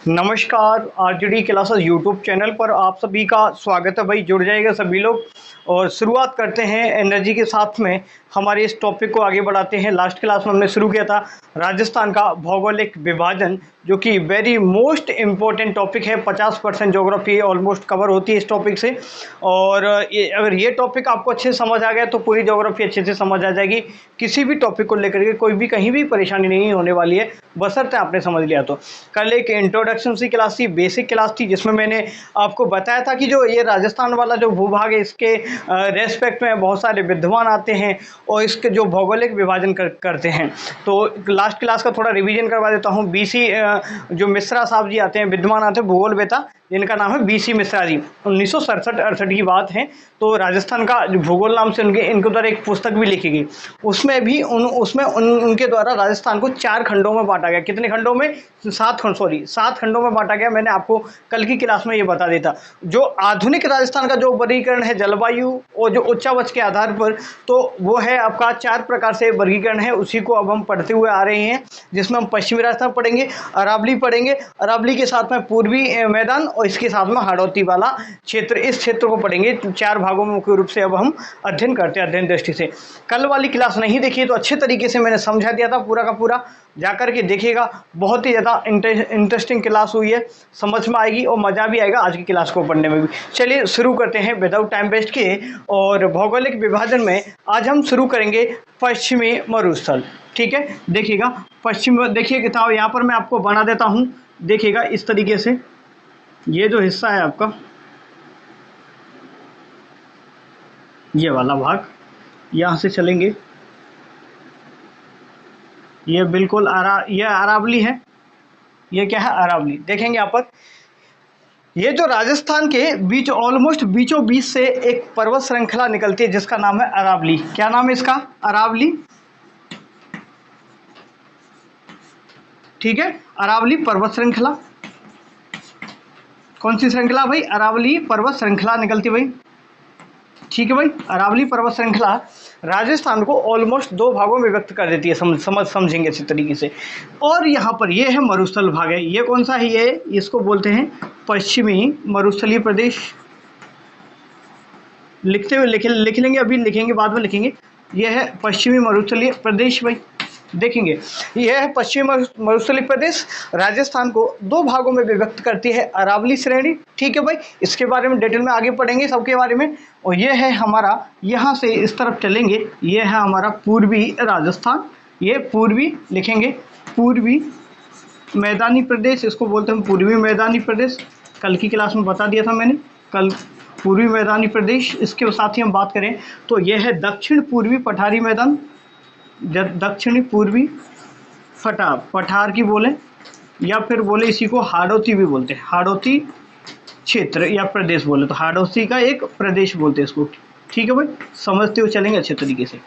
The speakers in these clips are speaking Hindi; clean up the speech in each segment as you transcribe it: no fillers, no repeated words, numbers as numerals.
नमस्कार, आरजेडी क्लासेस यूट्यूब चैनल पर आप सभी का स्वागत है। भाई जुड़ जाएगा सभी लोग और शुरुआत करते हैं एनर्जी के साथ में। हमारे इस टॉपिक को आगे बढ़ाते हैं। लास्ट क्लास में हमने शुरू किया था राजस्थान का भौगोलिक विभाजन, जो कि वेरी मोस्ट इम्पोर्टेंट टॉपिक है। 50% ज्योग्राफी ऑलमोस्ट कवर होती है इस टॉपिक से। और अगर ये टॉपिक आपको अच्छे से समझ आ गया तो पूरी ज्योग्राफी अच्छे से समझ आ जाएगी। किसी भी टॉपिक को लेकर के कोई भी कहीं भी परेशानी नहीं होने वाली है, बशर्ते आपने समझ लिया तो। कल एक इंट्रोडक्शन सी क्लास थी, बेसिक क्लास थी, जिसमें मैंने आपको बताया था कि जो ये राजस्थान वाला जो भूभाग है, इसके रेस्पेक्ट में बहुत सारे विद्वान आते हैं और इसके जो भौगोलिक विभाजन करते हैं। तो लास्ट क्लास का थोड़ा रिवीजन करवा देता हूँ। बीसी जो मिश्रा साहब जी आते हैं, विद्वान आते हैं भूगोल वेता, जिनका नाम है बीसी मिश्रा जी, 1967-68 की बात है। तो राजस्थान का जो भूगोल नाम से इनके द्वारा एक पुस्तक भी लिखी गई। उसमें भी उनके द्वारा राजस्थान को 4 खंडों में बांटा गया। कितने खंडों में? 7 खंडों में बांटा गया। मैंने आपको कल की क्लास में ये बता देता। जो आधुनिक राजस्थान का जो वर्गीकरण है जलवायु और जो उच्चावच के आधार पर, तो वो है आपका 4 प्रकार से वर्गीकरण है। उसी को अब हम पढ़ते हुए आ रहे हैं, जिसमें हम पश्चिमी राजस्थान पढ़ेंगे, अरावली पढ़ेंगे, अरावली के साथ में पूर्वी मैदान और इसके साथ में हाड़ौती वाला क्षेत्र, इस क्षेत्र को पढ़ेंगे। 4 भागों में मुख्य रूप से अब हम अध्ययन करते हैं अध्ययन दृष्टि से। कल वाली क्लास नहीं देखी तो अच्छे तरीके से मैंने समझा दिया था, पूरा का पूरा जाकर के देखिएगा। बहुत ही ज़्यादा इंटरेस्टिंग क्लास हुई है, समझ में आएगी और मज़ा भी आएगा आज की क्लास को पढ़ने में भी। चलिए शुरू करते हैं विदाउट टाइम वेस्ट किए। और भौगोलिक विभाजन में आज हम शुरू करेंगे पश्चिमी मरुस्थल। ठीक है, देखिएगा पश्चिम, देखिए किताब यहाँ पर मैं आपको बना देता हूँ। देखिएगा इस तरीके से, ये जो हिस्सा है आपका, ये वाला भाग, यहाँ से चलेंगे, ये बिल्कुल ये अरावली है। ये क्या है? अरावली। देखेंगे यहाँ पर, ये जो राजस्थान के बीच ऑलमोस्ट बीचों बीच से एक पर्वत श्रृंखला निकलती है, जिसका नाम है अरावली। क्या नाम है इसका? अरावली। ठीक है, अरावली पर्वत श्रृंखला। कौन सी श्रृंखला भाई? अरावली पर्वत श्रृंखला निकलती भाई। ठीक है भाई, अरावली पर्वत श्रृंखला राजस्थान को ऑलमोस्ट 2 भागों में व्यक्त कर देती है। समझेंगे अच्छी तरीके से। और यहाँ पर ये है मरुस्थल भाग है। ये कौन सा है? ये इसको बोलते हैं पश्चिमी मरुस्थलीय प्रदेश। लिखते हुए लिख लेंगे, अभी लिखेंगे, बाद में लिखेंगे। ये है पश्चिमी मरुस्थलीय प्रदेश भाई। देखेंगे, यह है पश्चिमी मरुस्थलीय प्रदेश, राजस्थान को 2 भागों में विभक्त करती है, अरावली श्रेणी। ठीक है भाई, इसके बारे में डिटेल में आगे पढ़ेंगे सबके बारे में। और ये है हमारा, यहाँ से इस तरफ चलेंगे, ये है हमारा पूर्वी राजस्थान। ये पूर्वी लिखेंगे, पूर्वी मैदानी प्रदेश, इसको बोलते हैं पूर्वी मैदानी प्रदेश। कल की क्लास में बता दिया था मैंने, कल पूर्वी मैदानी प्रदेश। इसके साथ ही हम बात करें तो यह है दक्षिण पूर्वी पठारी मैदान, दक्षिणी पूर्वी पठार की बोले, या फिर बोले इसी को हाड़ौती भी बोलते हैं। हाड़ौती क्षेत्र या प्रदेश बोले तो हाड़ौती का एक प्रदेश बोलते हैं इसको। ठीक है भाई, समझते हुए चलेंगे अच्छे तरीके से।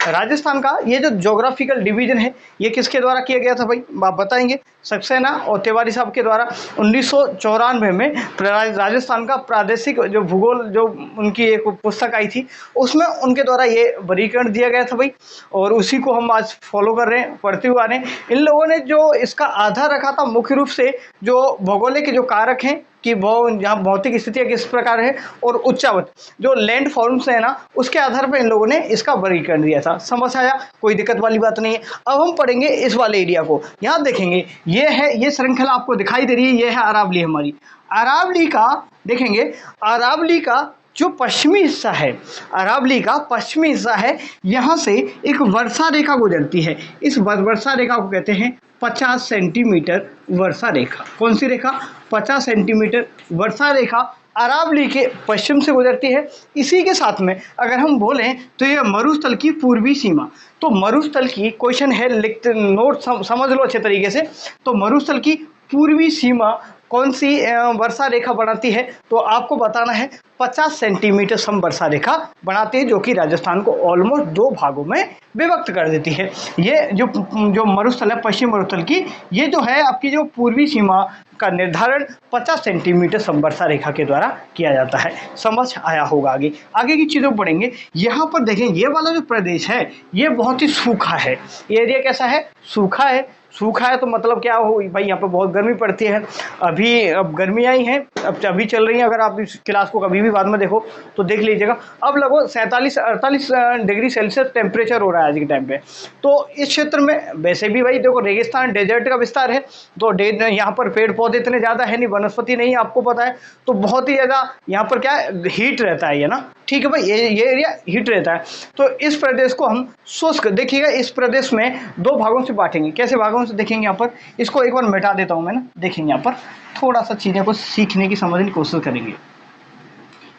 राजस्थान का ये जो ज्योग्राफिकल डिवीजन है, ये किसके द्वारा किया गया था भाई? आप बताएंगे। सक्सेना और तिवारी साहब के द्वारा 1994 में राजस्थान का प्रादेशिक जो भूगोल, जो उनकी एक पुस्तक आई थी, उसमें उनके द्वारा ये वर्गीकरण दिया गया था भाई। और उसी को हम आज फॉलो कर रहे हैं, पढ़ते हुए आ रहे हैं। इन लोगों ने जो इसका आधार रखा था, मुख्य रूप से जो भौगोलिक जो कारक हैं कि यहाँ भौतिक स्थितियाँ किस प्रकार है, और उच्चावच जो लैंड फॉर्म्स है ना, उसके आधार पर इन लोगों ने इसका वर्गीकरण दिया था। समझ आया? कोई दिक्कत वाली बात नहीं है। अब हम पढ़ेंगे इस वाले एरिया को। यहाँ देखेंगे, ये है, ये श्रृंखला आपको दिखाई दे रही है, ये है अरावली हमारी। अरावली का देखेंगे, अरावली का जो पश्चिमी हिस्सा है, अरावली का पश्चिमी हिस्सा है, यहाँ से एक वर्षा रेखा गुजरती है। इस वर्षा रेखा को कहते हैं 50 सेंटीमीटर वर्षा रेखा। कौन सी रेखा? 50 सेंटीमीटर वर्षा रेखा अरावली के पश्चिम से गुजरती है। इसी के साथ में अगर हम बोलें तो ये मरुस्थल की पूर्वी सीमा। तो मरुस्थल की क्वेश्चन है, लिखते नोट समझ लो अच्छे तरीके से। तो मरुस्थल की पूर्वी सीमा कौन सी वर्षा रेखा बनाती है? तो आपको बताना है 50 सेंटीमीटर सम वर्षा रेखा बनाती है, जो कि राजस्थान को ऑलमोस्ट 2 भागों में विभक्त कर देती है। ये जो मरुस्थल है, पश्चिम मरुस्थल की, ये जो है आपकी जो पूर्वी सीमा का निर्धारण 50 सेंटीमीटर सम वर्षा रेखा के द्वारा किया जाता है। समझ आया होगा? आगे की चीज़ों पढ़ेंगे। यहाँ पर देखें, ये वाला जो प्रदेश है ये बहुत ही सूखा है। एरिया कैसा है? सूखा है। सूखा है तो मतलब क्या हो भाई, यहाँ पर बहुत गर्मी पड़ती है। अभी अब गर्मी आई है, अब अभी चल रही है, अगर आप इस क्लास को कभी भी बाद में देखो तो देख लीजिएगा। अब लगभग 47-48 डिग्री सेल्सियस टेम्परेचर हो रहा है आज के टाइम पे। तो इस क्षेत्र में वैसे भी भाई देखो रेगिस्तान डेजर्ट का विस्तार है, तो यहाँ पर पेड़ पौधे इतने ज़्यादा है नहीं, वनस्पति नहीं, आपको पता है, तो बहुत ही ज़्यादा यहाँ पर क्या है, हीट रहता है ये ना, ठीक है भाई, ये एरिया हीट रहता है। तो इस प्रदेश को हम शुष्क, देखिएगा इस प्रदेश में 2 भागों से बांटेंगे। कैसे भागों से देखेंगे, यहाँ पर इसको एक बार मिटा देता हूँ मैं ना, देखेंगे यहाँ पर थोड़ा सा चीज़ें को सीखने की समझने की कोशिश करेंगे।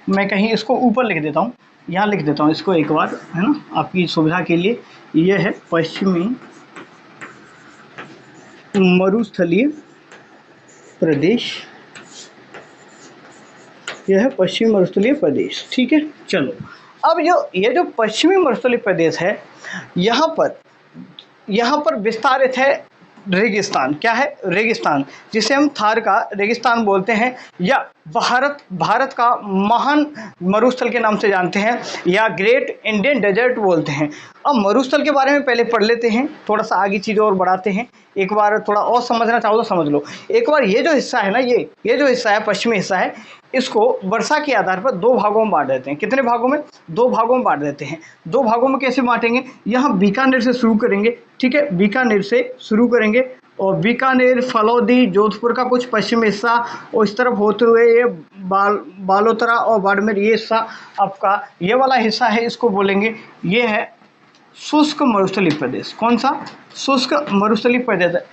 मैं कहीं इसको ऊपर लिख देता हूँ, यहाँ लिख देता हूँ इसको एक बार, है ना, आपकी सुविधा के लिए। ये है पश्चिमी मरुस्थलीय प्रदेश, यह है पश्चिमी मरुस्थलीय प्रदेश, ठीक है। चलो, अब ये जो पश्चिमी मरुस्थलीय प्रदेश है, यहाँ पर विस्तारित है रेगिस्तान। क्या है? रेगिस्तान, जिसे हम थार का रेगिस्तान बोलते हैं, या भारत का महान मरुस्थल के नाम से जानते हैं, या ग्रेट इंडियन डेजर्ट बोलते हैं। अब मरुस्थल के बारे में पहले पढ़ लेते हैं, थोड़ा सा आगे चीज़ें और बढ़ाते हैं। एक बार थोड़ा और समझना चाहो तो समझ लो। एक बार ये जो हिस्सा है ना, ये जो हिस्सा है, पश्चिमी हिस्सा है, इसको वर्षा के आधार पर 2 भागों में बांट देते हैं। कितने भागों में? 2 भागों में बांट देते हैं। 2 भागों में कैसे बांटेंगे? यहाँ बीकानेर से शुरू करेंगे, ठीक है, बीकानेर से शुरू करेंगे, और बीकानेर, फलौदी, जोधपुर का कुछ पश्चिमी हिस्सा, और इस तरफ होते हुए ये बालोतरा और बाड़मेर, ये हिस्सा आपका, ये वाला हिस्सा है, इसको बोलेंगे, ये है शुष्क मरुस्थलीय प्रदेश। कौन सा? शुष्क मरुस्थलीय प्रदेश है।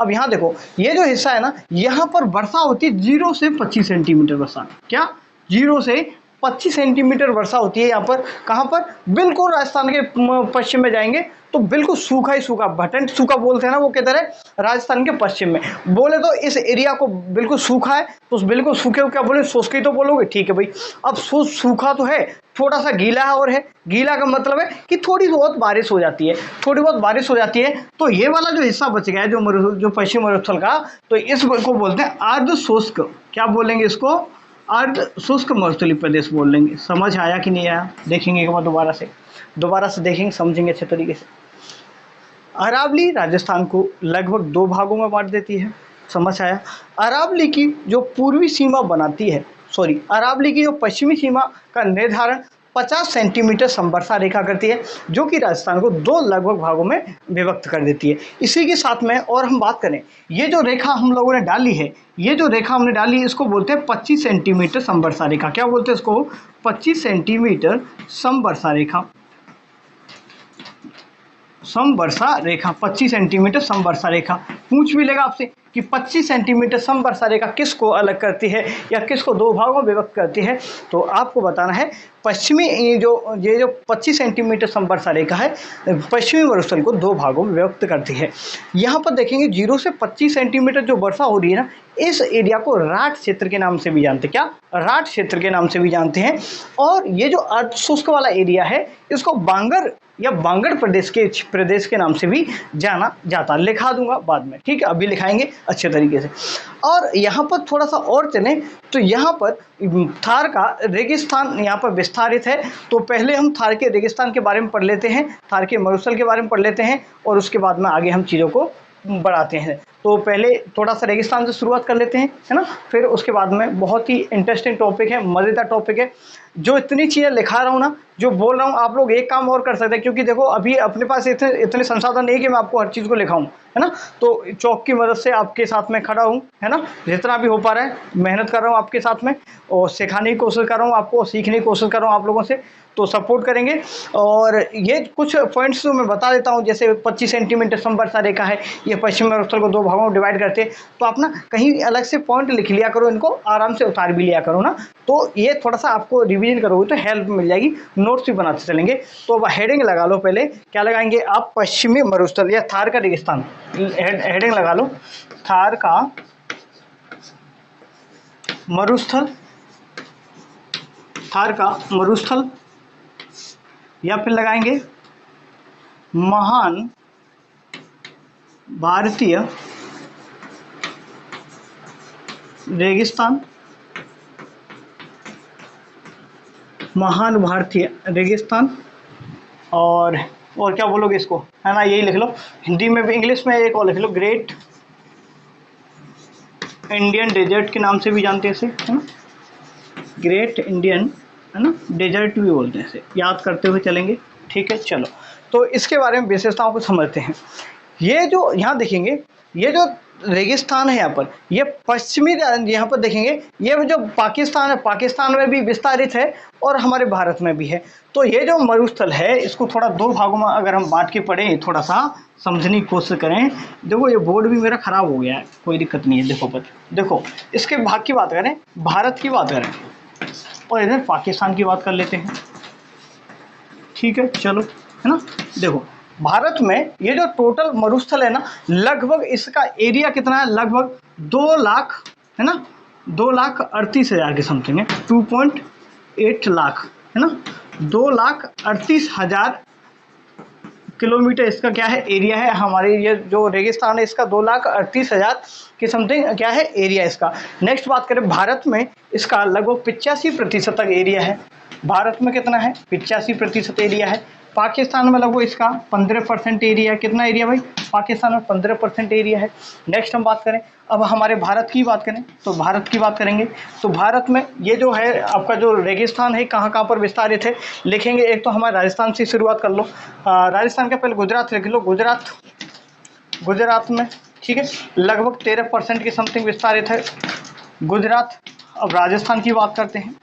अब यहाँ देखो, ये जो हिस्सा है ना, यहाँ पर वर्षा होती है 0 से 25 सेंटीमीटर वर्षा। क्या? 0 से 25 सेंटीमीटर वर्षा होती है यहाँ पर। कहाँ पर? बिल्कुल राजस्थान के पश्चिम में जाएंगे तो बिल्कुल सूखा ही सूखा, भटंट सूखा बोलते हैं ना, वो किधर है? राजस्थान के पश्चिम में। बोले तो इस एरिया को बिल्कुल सूखा है, तो उस बिल्कुल सूखे को क्या बोले? शुष्क ही तो बोलोगे, ठीक है भाई। अब सूखा तो है, थोड़ा सा गीला है, और है गीला का मतलब है कि थोड़ी बहुत बारिश हो जाती है, थोड़ी बहुत बारिश हो जाती है। तो ये वाला जो हिस्सा बच गया है जो पश्चिम मरुस्थल का, तो इसको बोलते हैं अर्ध शुष्क। क्या बोलेंगे इसको? अर्ध शुष्क मरुस्थलीय प्रदेश बोल लेंगे। समझ आया कि नहीं आया? देखेंगे एक बार दोबारा से देखेंगे, समझेंगे अच्छे तरीके से। अरावली राजस्थान को लगभग 2 भागों में बांट देती है। समझ आया? अरावली की जो पूर्वी सीमा बनाती है, अरावली की जो पश्चिमी सीमा का निर्धारण 50 सेंटीमीटर समवर्षा रेखा करती है, जो कि राजस्थान को 2 लगभग भागों में विभक्त कर देती है। इसी के साथ में और हम बात करें, ये जो रेखा हम लोगों ने डाली है, ये जो रेखा हमने डाली है, इसको बोलते हैं 25 सेंटीमीटर समवर्षा रेखा। क्या बोलते हैं इसको? 25 सेंटीमीटर समवर्षा रेखा। समवर्षा रेखा, 25 सेंटीमीटर समवर्षा रेखा। पूछ भी लेगा आपसे कि 25 सेंटीमीटर समवर्षा रेखा किसको अलग करती है या किसको 2 भागों में विभक्त करती है? तो आपको बताना है, पश्चिमी ये जो 25 सेंटीमीटर समवर्षा रेखा है, पश्चिमी मरुस्थल को 2 भागों में विभक्त करती है। यहाँ पर देखेंगे 0 से 25 सेंटीमीटर जो वर्षा हो रही है ना, इस एरिया को राठ क्षेत्र के नाम से भी जानते हैं। क्या? राठ क्षेत्र के नाम से भी जानते हैं। और ये जो अर्ध शुष्क वाला एरिया है, इसको बांगर या बांगड़ प्रदेश के नाम से भी जाना जाता। लिखा दूंगा बाद में, ठीक है, अभी लिखाएंगे अच्छे तरीके से। और यहाँ पर थोड़ा सा और चलें तो यहाँ पर थार का रेगिस्तान यहाँ पर विस्तारित है। तो पहले हम थार के रेगिस्तान के बारे में पढ़ लेते हैं, थार के मरुस्थल के बारे में पढ़ लेते हैं, और उसके बाद में आगे हम चीज़ों को बढ़ाते हैं। तो पहले थोड़ा सा रेगिस्तान से शुरुआत कर लेते हैं, है ना, फिर उसके बाद में बहुत ही इंटरेस्टिंग टॉपिक है, मज़ेदार टॉपिक है। जो इतनी चीज़ें लिखा रहा हूँ ना, जो बोल रहा हूँ, आप लोग एक काम और कर सकते हैं, क्योंकि देखो अभी अपने पास इतने संसाधन नहीं कि मैं आपको हर चीज़ को लिखाऊँ, है ना। तो चौक की मदद से आपके साथ में खड़ा हूँ, है ना, जितना भी हो पा रहा है मेहनत कर रहा हूँ आपके साथ में, और सिखाने की कोशिश कर रहा हूँ आपको, सीखने की कोशिश कर रहा हूँ आप लोगों से, तो सपोर्ट करेंगे। और ये कुछ पॉइंट्स मैं बता देता हूँ, जैसे 25 सेंटीमीटर समवर्षा रेखा है, ये पश्चिम मरुस्थल को 2 भागों में डिवाइड करते हैं। तो आप ना कहीं अलग से पॉइंट लिख लिया करो, इनको आराम से उतार भी लिया करो ना, तो ये थोड़ा सा आपको रिवीजन करोगे तो हेल्प मिल जाएगी, नोट्स भी बनाते चलेंगे। तो अब हेडिंग लगा लो, पहले क्या लगाएंगे आप? पश्चिमी मरुस्थल या थार का रेगिस्तान। हेडिंग लगा लो, थार का मरुस्थल, थार का मरुस्थल, या फिर लगाएंगे महान भारतीय रेगिस्तान, महान भारतीय रेगिस्तान। और और क्या बोलोगे इसको, है ना, यही लिख लो। हिंदी में भी, इंग्लिश में एक और लिख लो, ग्रेट इंडियन डेजर्ट के नाम से भी जानते हैं इसे, है ना, ग्रेट इंडियन, है ना, डेजर्ट भी बोलते हैं इसे, याद करते हुए चलेंगे। ठीक है, चलो तो इसके बारे में विशेषताओं को समझते हैं। ये जो यहाँ देखेंगे, ये जो रेगिस्तान है यहाँ पर, ये पश्चिमी, यहाँ पर देखेंगे ये जो पाकिस्तान है, पाकिस्तान में भी विस्तारित है और हमारे भारत में भी है। तो ये जो मरुस्थल है, इसको थोड़ा दो भागों में अगर हम बांट के पढ़ें, थोड़ा सा समझने की कोशिश करें। देखो ये बोर्ड भी मेरा खराब हो गया है, कोई दिक्कत नहीं है। देखो देखो इसके भाग की बात करें, भारत की बात करें और इधर पाकिस्तान की बात कर लेते हैं। ठीक है, चलो, है ना। देखो भारत में ये जो टोटल मरुस्थल है ना, लगभग इसका एरिया कितना है, लगभग 2 लाख, है ना, 2,38,000 के समथिंग है, 2.8 लाख, है ना, 2,38,000 किलोमीटर इसका क्या है, एरिया है। हमारे ये जो रेगिस्तान है इसका 2,38,000 के समथिंग क्या है, एरिया इसका। नेक्स्ट बात करें भारत में, इसका लगभग 85% तक एरिया है। भारत में कितना है, 85% एरिया है। पाकिस्तान में लगभग इसका 15% एरिया है। कितना एरिया भाई, पाकिस्तान में 15% एरिया है। नेक्स्ट हम बात करें, अब हमारे भारत की बात करें, तो भारत की बात करेंगे तो भारत में ये जो है आपका जो रेगिस्तान है, कहाँ कहाँ पर विस्तारित है लिखेंगे। एक तो हमारे राजस्थान से शुरुआत कर लो, राजस्थान के पहले गुजरात लिख लो, गुजरात में, ठीक है, लगभग 13% के समथिंग विस्तारित है गुजरात। अब राजस्थान की बात करते हैं,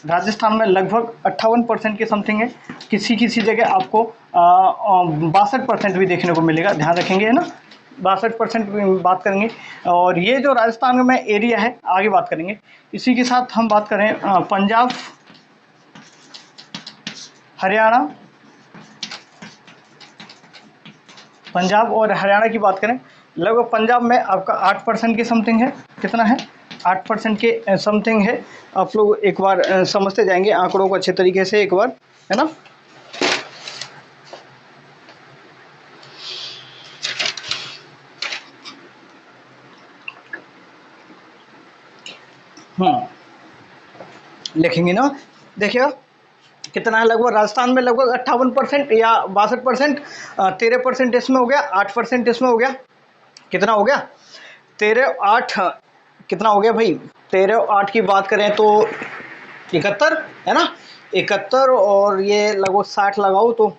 राजस्थान में लगभग 58% के समथिंग है। किसी किसी जगह आपको 62% भी देखने को मिलेगा, ध्यान रखेंगे, है ना, 62% बात करेंगे। और ये जो राजस्थान में एरिया है, आगे बात करेंगे। इसी के साथ हम बात करें पंजाब, हरियाणा, पंजाब और हरियाणा की बात करें, लगभग पंजाब में आपका 8% के समथिंग है। कितना है, 8% के समथिंग है। आप लोग एक बार समझते जाएंगे आंकड़ों को अच्छे तरीके से एक बार, है ना। लिखेंगे ना, देखिएगा कितना है, लगभग राजस्थान में लगभग 58% या 62%, 13% इसमें हो गया, 8% इसमें हो गया। कितना हो गया, 13, 8, कितना हो गया भाई, 13, 8 की बात करें तो 71, है ना, 71 और ये लगभग 60 लगाओ तो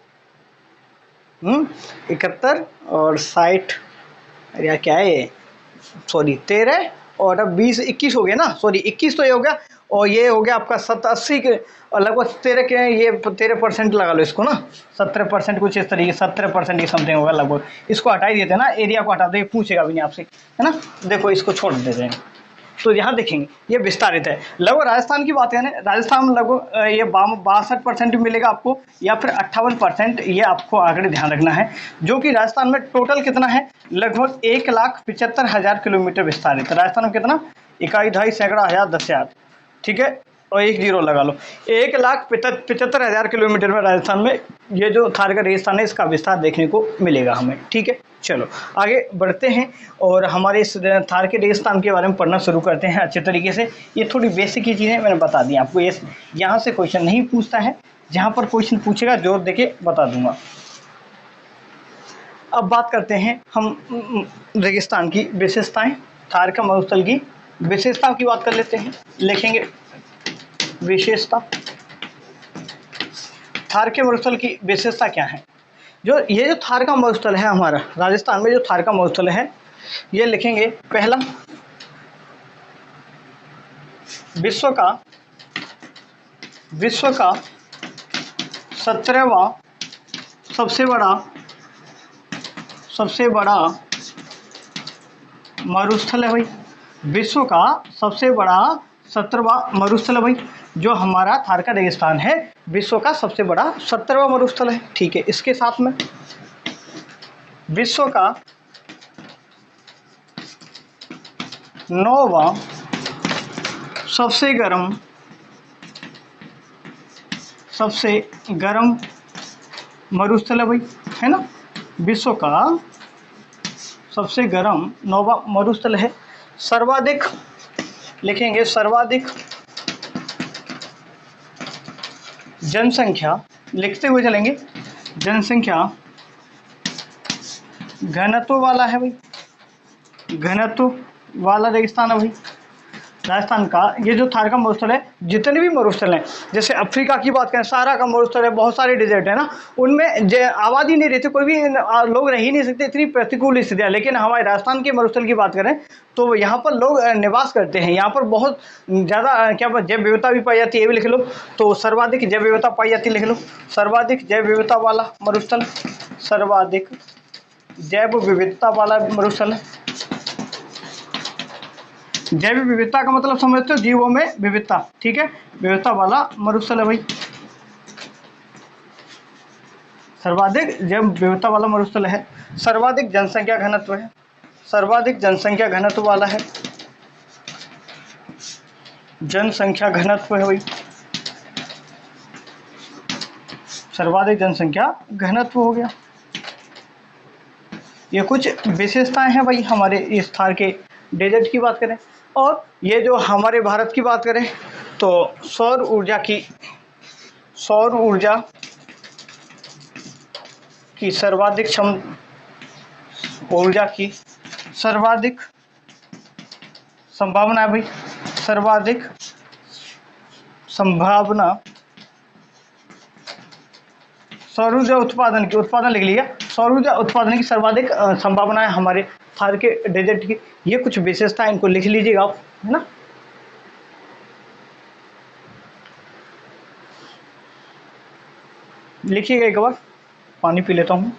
71 और 60, या क्या है, सॉरी 13 और अब 20, 21 हो गया ना, सॉरी 21 तो ये हो गया, और ये हो गया आपका 87 के, और लगभग 13 के, ये 13% लगा लो इसको ना, 17% कुछ इस तरीके, 17% की समथिंग होगा लगभग। इसको हटा ही देते हैं ना, एरिया को हटा दे, पूछेगा भी नहीं आपसे, है ना। देखो इसको छोड़ देते हैं, तो यहाँ देखेंगे ये विस्तारित है। लगभग राजस्थान की बात करें, राजस्थान में लगभग ये 62% मिलेगा आपको, या फिर 58%, ये आपको आंकड़े ध्यान रखना है। जो कि राजस्थान में टोटल कितना है, लगभग 1,75,000 किलोमीटर विस्तारित। राजस्थान में कितना, इकाई, दहाई, सैकड़ा, हजार, 10,000, ठीक है, और 1 0 लगा लो, 1,75,000 किलोमीटर में राजस्थान में ये जो थार का रेगिस्तान है, इसका विस्तार देखने को मिलेगा हमें। ठीक है, चलो आगे बढ़ते हैं और हमारे इस थार के रेगिस्तान के बारे में पढ़ना शुरू करते हैं अच्छे तरीके से। ये थोड़ी बेसिक की चीज़ें मैंने बता दी आपको, ये यहाँ से क्वेश्चन नहीं पूछता है, जहाँ पर क्वेश्चन पूछेगा जोर देके बता दूंगा। अब बात करते हैं हम रेगिस्तान की विशेषताएं, थार का मरुस्थल की विशेषताओं की बात कर लेते हैं। लिखेंगे विशेषता, थार के मरुस्थल की विशेषता क्या है। ये जो थार का मरुस्थल है हमारा राजस्थान में, जो थार का मरुस्थल है, ये लिखेंगे पहला, विश्व का 17वां सबसे बड़ा मरुस्थल है भाई। विश्व का सबसे बड़ा 17वां मरुस्थल है भाई, जो हमारा थार का रेगिस्तान है, विश्व का सबसे बड़ा 17वां मरुस्थल है। ठीक है, इसके साथ में विश्व का 9वां सबसे गर्म मरुस्थल है भाई, है ना। विश्व का सबसे गर्म 9वां मरुस्थल है। सर्वाधिक, लिखेंगे सर्वाधिक जनसंख्या, लिखते हुए चलेंगे, जनसंख्या घनत्व वाला है भाई, घनत्व वाला रेगिस्तान है भाई राजस्थान का। ये जो थार का मरुस्थल है, जितने भी मरुस्थल हैं, जैसे अफ्रीका की बात करें, सारा का मरुस्थल है, बहुत सारे डिजर्ट है ना, उनमें आबादी नहीं रहती, कोई भी लोग रह ही नहीं सकते, इतनी प्रतिकूल स्थितियाँ। लेकिन हमारे राजस्थान के मरुस्थल की बात करें तो यहाँ पर लोग निवास करते हैं। यहाँ पर बहुत ज़्यादा क्या जैव विविधता भी पाई जाती है, ये भी लिख लो। तो सर्वाधिक जैव विविधता पाई जाती है, लिख लो, सर्वाधिक जैव विविधता वाला मरुस्थल, सर्वाधिक जैव विविधता वाला मरुस्थल। जैव विविधता का मतलब समझते हो, जीवों में विविधता, ठीक है, विविधता वाला मरुस्थल है भाई, सर्वाधिक जैव विविधता वाला मरुस्थल है। सर्वाधिक जनसंख्या घनत्व है, सर्वाधिक जनसंख्या घनत्व वाला है, जनसंख्या घनत्व है भाई, सर्वाधिक जनसंख्या घनत्व हो गया। ये कुछ विशेषताएं हैं भाई हमारे इस थार के डेजर्ट की बात करें। और ये जो हमारे भारत की बात करें तो सौर ऊर्जा की सर्वाधिक ऊर्जा की सर्वाधिक संभावना है भाई, सर्वाधिक संभावना सौर ऊर्जा उत्पादन लिख लिया, सौर ऊर्जा उत्पादन की सर्वाधिक संभावना है हमारे थार के डेजर्ट की। ये कुछ विशेषता, इनको लिख लीजिएगा आप, है ना। लिखिएगा, एक बार पानी पी लेता हूँ।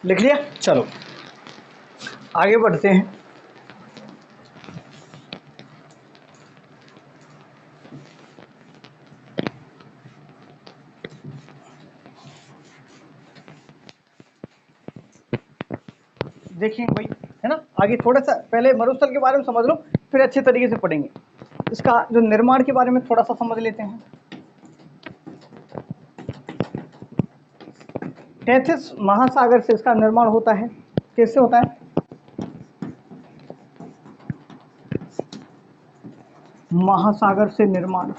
लिख लिया, चलो आगे बढ़ते हैं। देखिए भाई, है ना, आगे थोड़ा सा पहले मरुस्थल के बारे में समझ लो, फिर अच्छे तरीके से पढ़ेंगे। इसका जो निर्माण के बारे में थोड़ा सा समझ लेते हैं। तैथिस महासागर से इसका निर्माण होता है। कैसे होता है? महासागर से निर्माण,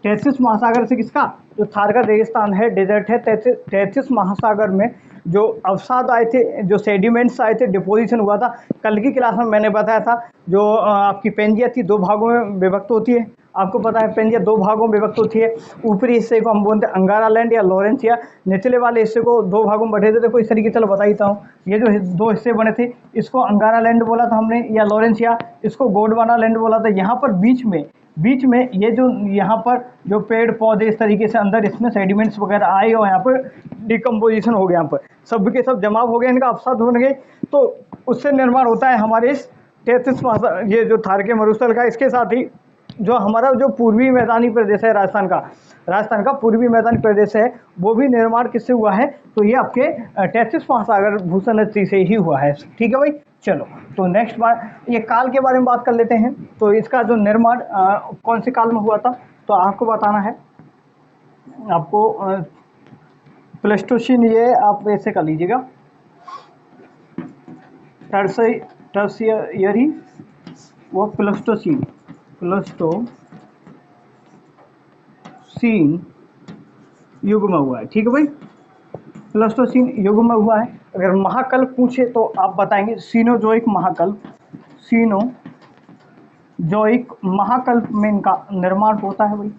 तैथिस महासागर से किसका? जो थार का रेगिस्तान है, डेजर्ट है, तैथिस महासागर में जो अवसाद आए थे, जो सेडिमेंट्स आए थे, डिपोजिशन हुआ था। कल की क्लास में मैंने बताया था, जो आपकी पेंजिया थी 2 भागों में विभक्त होती है। आपको पता है पेंजिया 2 भागों में विभक्त होती है। ऊपरी हिस्से को हम बोलते हैं अंगारा लैंड या लॉरेंसिया, निचले वाले हिस्से को 2 भागों में बटे थे। देखो इस तरीके चलो बता देता हूँ। ये जो 2 हिस्से बने थे, इसको अंगारा लैंड बोला था हमने, या लॉरेंसिया, इसको गोंडवाना लैंड बोला था। यहाँ पर बीच में ये जो यहाँ पर जो पेड़ पौधे इस तरीके से अंदर इसमें सेडिमेंट्स वगैरह आए और यहाँ पर डिकम्पोजिशन हो गया, यहाँ पर सब के सब जमाव हो गए, इनका अवसाद हो गए, तो उससे निर्माण होता है हमारे इस तैथिस ये जो थार के मरुस्थल का। इसके साथ ही जो हमारा जो पूर्वी मैदानी प्रदेश है राजस्थान का पूर्वी मैदानी प्रदेश है, वो भी निर्माण किससे हुआ है? तो ये आपके तैथिस महासागर भूषण नदी से ही हुआ है। ठीक है भाई, चलो तो नेक्स्ट बार ये काल के बारे में बात कर लेते हैं। तो इसका जो निर्माण कौन से काल में हुआ था, तो आपको बताना है। आपको प्लेस्टोसीन, ये आप ऐसे कर लीजिएगा, टर्शियरी वो प्लेस्टोसीन युग में हुआ है। ठीक है भाई, प्लेस्टोसीन युग में हुआ है। अगर महाकल्प पूछे तो आप बताएंगे सीनोजोइक महाकल्प में इनका निर्माण होता है भाई।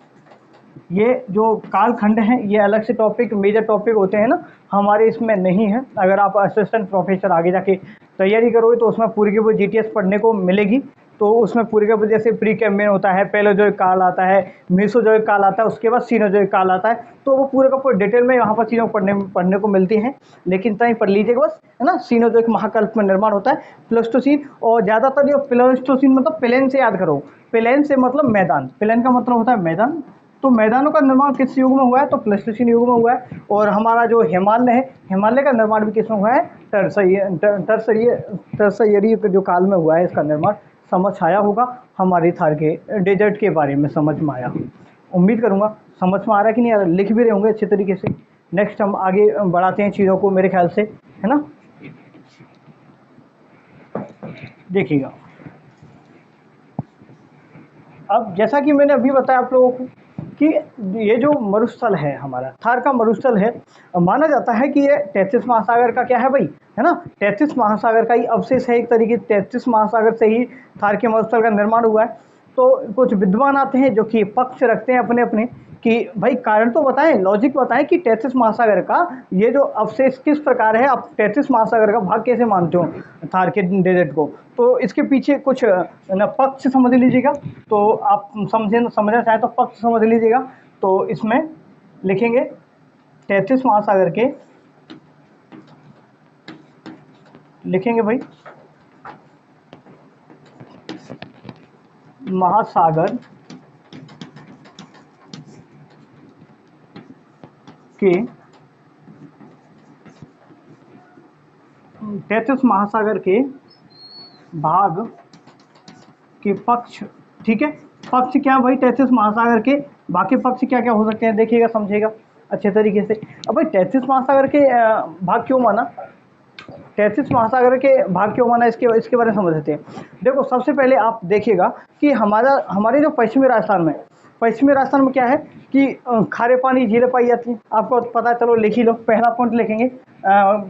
ये जो कालखंड हैं ये अलग से टॉपिक, मेजर टॉपिक होते हैं ना, हमारे इसमें नहीं है। अगर आप असिस्टेंट प्रोफेसर आगे जाके तैयारी करोगे तो उसमें पूरी की पूरी जीटीएस पढ़ने को मिलेगी। तो उसमें पूरी का पूरी जैसे प्री कैम्बियन होता है, पैलेयोजोइक काल आता है, मेसोजोइक काल आता है, उसके बाद सीनोजोइक काल आता है। तो वो पूरे का पूरे डिटेल में यहाँ पर चीज़ों पढ़ने को मिलती हैं। लेकिन इतना ही पढ़ लीजिएगा बस, है ना। सीनोजोइक महाकल्प में निर्माण होता है प्लेस्टोसीन। और ज़्यादातर ये प्लेस्टोसीन मतलब प्लेन से याद करो, प्लेन से मतलब मैदान, प्लेन का मतलब होता है मैदान। तो मैदानों का निर्माण किस युग में हुआ है? तो प्लेस्टोसीन युग में हुआ है। और हमारा जो हिमालय है, हिमालय का निर्माण भी किस में हुआ है? टर्शियरी जो काल में हुआ है इसका निर्माण। समझ आया होगा, हमारे थार के डेजर्ट के बारे में समझ में आया, उम्मीद करूंगा। समझ में आ रहा है कि नहीं आ रहा? लिख भी रहे होंगे अच्छे तरीके से। नेक्स्ट हम आगे बढ़ाते हैं चीज़ों को मेरे ख्याल से, है ना। देखिएगा, अब जैसा कि मैंने अभी बताया आप लोगों को कि ये जो मरुस्थल है हमारा थार का मरुस्थल है, माना जाता है कि ये 33 महासागर का क्या है भाई, है ना, 33 महासागर का ही अवशेष है, एक तरीके 33 महासागर से ही थार के मरुस्थल का निर्माण हुआ है। तो कुछ विद्वान आते हैं जो कि पक्ष रखते हैं अपने अपने कि भाई कारण तो बताएं, लॉजिक बताएं कि 33 महासागर का ये जो अवशेष किस प्रकार है, आप 33 महासागर का भाग कैसे मानते हो थार के डेजर्ट को। तो इसके पीछे कुछ न पक्ष समझ लीजिएगा, तो आप समझना चाहें तो पक्ष समझ लीजिएगा। तो इसमें लिखेंगे 33 महासागर के, लिखेंगे भाई महासागर के 33 महासागर के भाग के पक्ष, ठीक है। पक्ष क्या भाई 33 महासागर के, बाकी पक्ष क्या क्या हो सकते हैं देखिएगा, समझिएगा अच्छे तरीके से। अब भाई 33 महासागर के भाग क्यों माना, 33 महासागर के भाग क्यों माना, इसके बारे में समझ लेते हैं। देखो सबसे पहले आप देखिएगा कि हमारे जो पश्चिमी राजस्थान में क्या है कि खारे पानी झीलें पाई जाती हैं, आपको पता है, चलो लिख ही लो। पहला पॉइंट लिखेंगे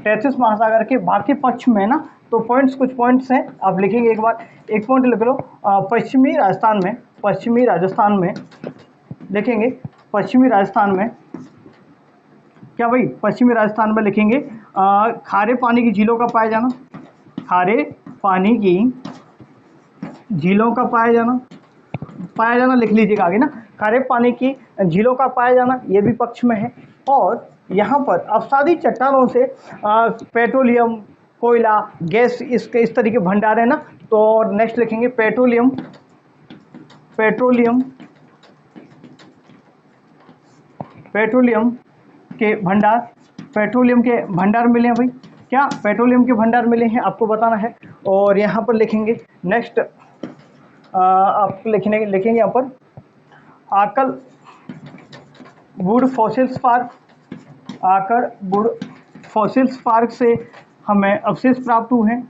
33 महासागर के भाग के पक्ष में ना, तो कुछ पॉइंट्स हैं आप लिखेंगे एक बार, एक पॉइंट लिख लो पश्चिमी राजस्थान में लिखेंगे, पश्चिमी राजस्थान में क्या भाई, पश्चिमी राजस्थान में लिखेंगे खारे पानी की झीलों का पाया जाना, खारे पानी की झीलों का पाया जाना लिख लीजिएगा आगे ना, खारे पानी की झीलों का पाया जाना ये भी पक्ष में है। और यहाँ पर अवसादी चट्टानों से पेट्रोलियम, कोयला, गैस इस तरीके भंडार है ना। तो नेक्स्ट लिखेंगे पेट्रोलियम के भंडार मिले हैं भाई, क्या पेट्रोलियम के भंडार मिले हैं आपको बताना है। और यहाँ पर लिखेंगे नेक्स्ट आप लिखेंगे यहाँ पर आकल वुड फॉसिल्स पार्क से हमें अवशेष प्राप्त हुए हैं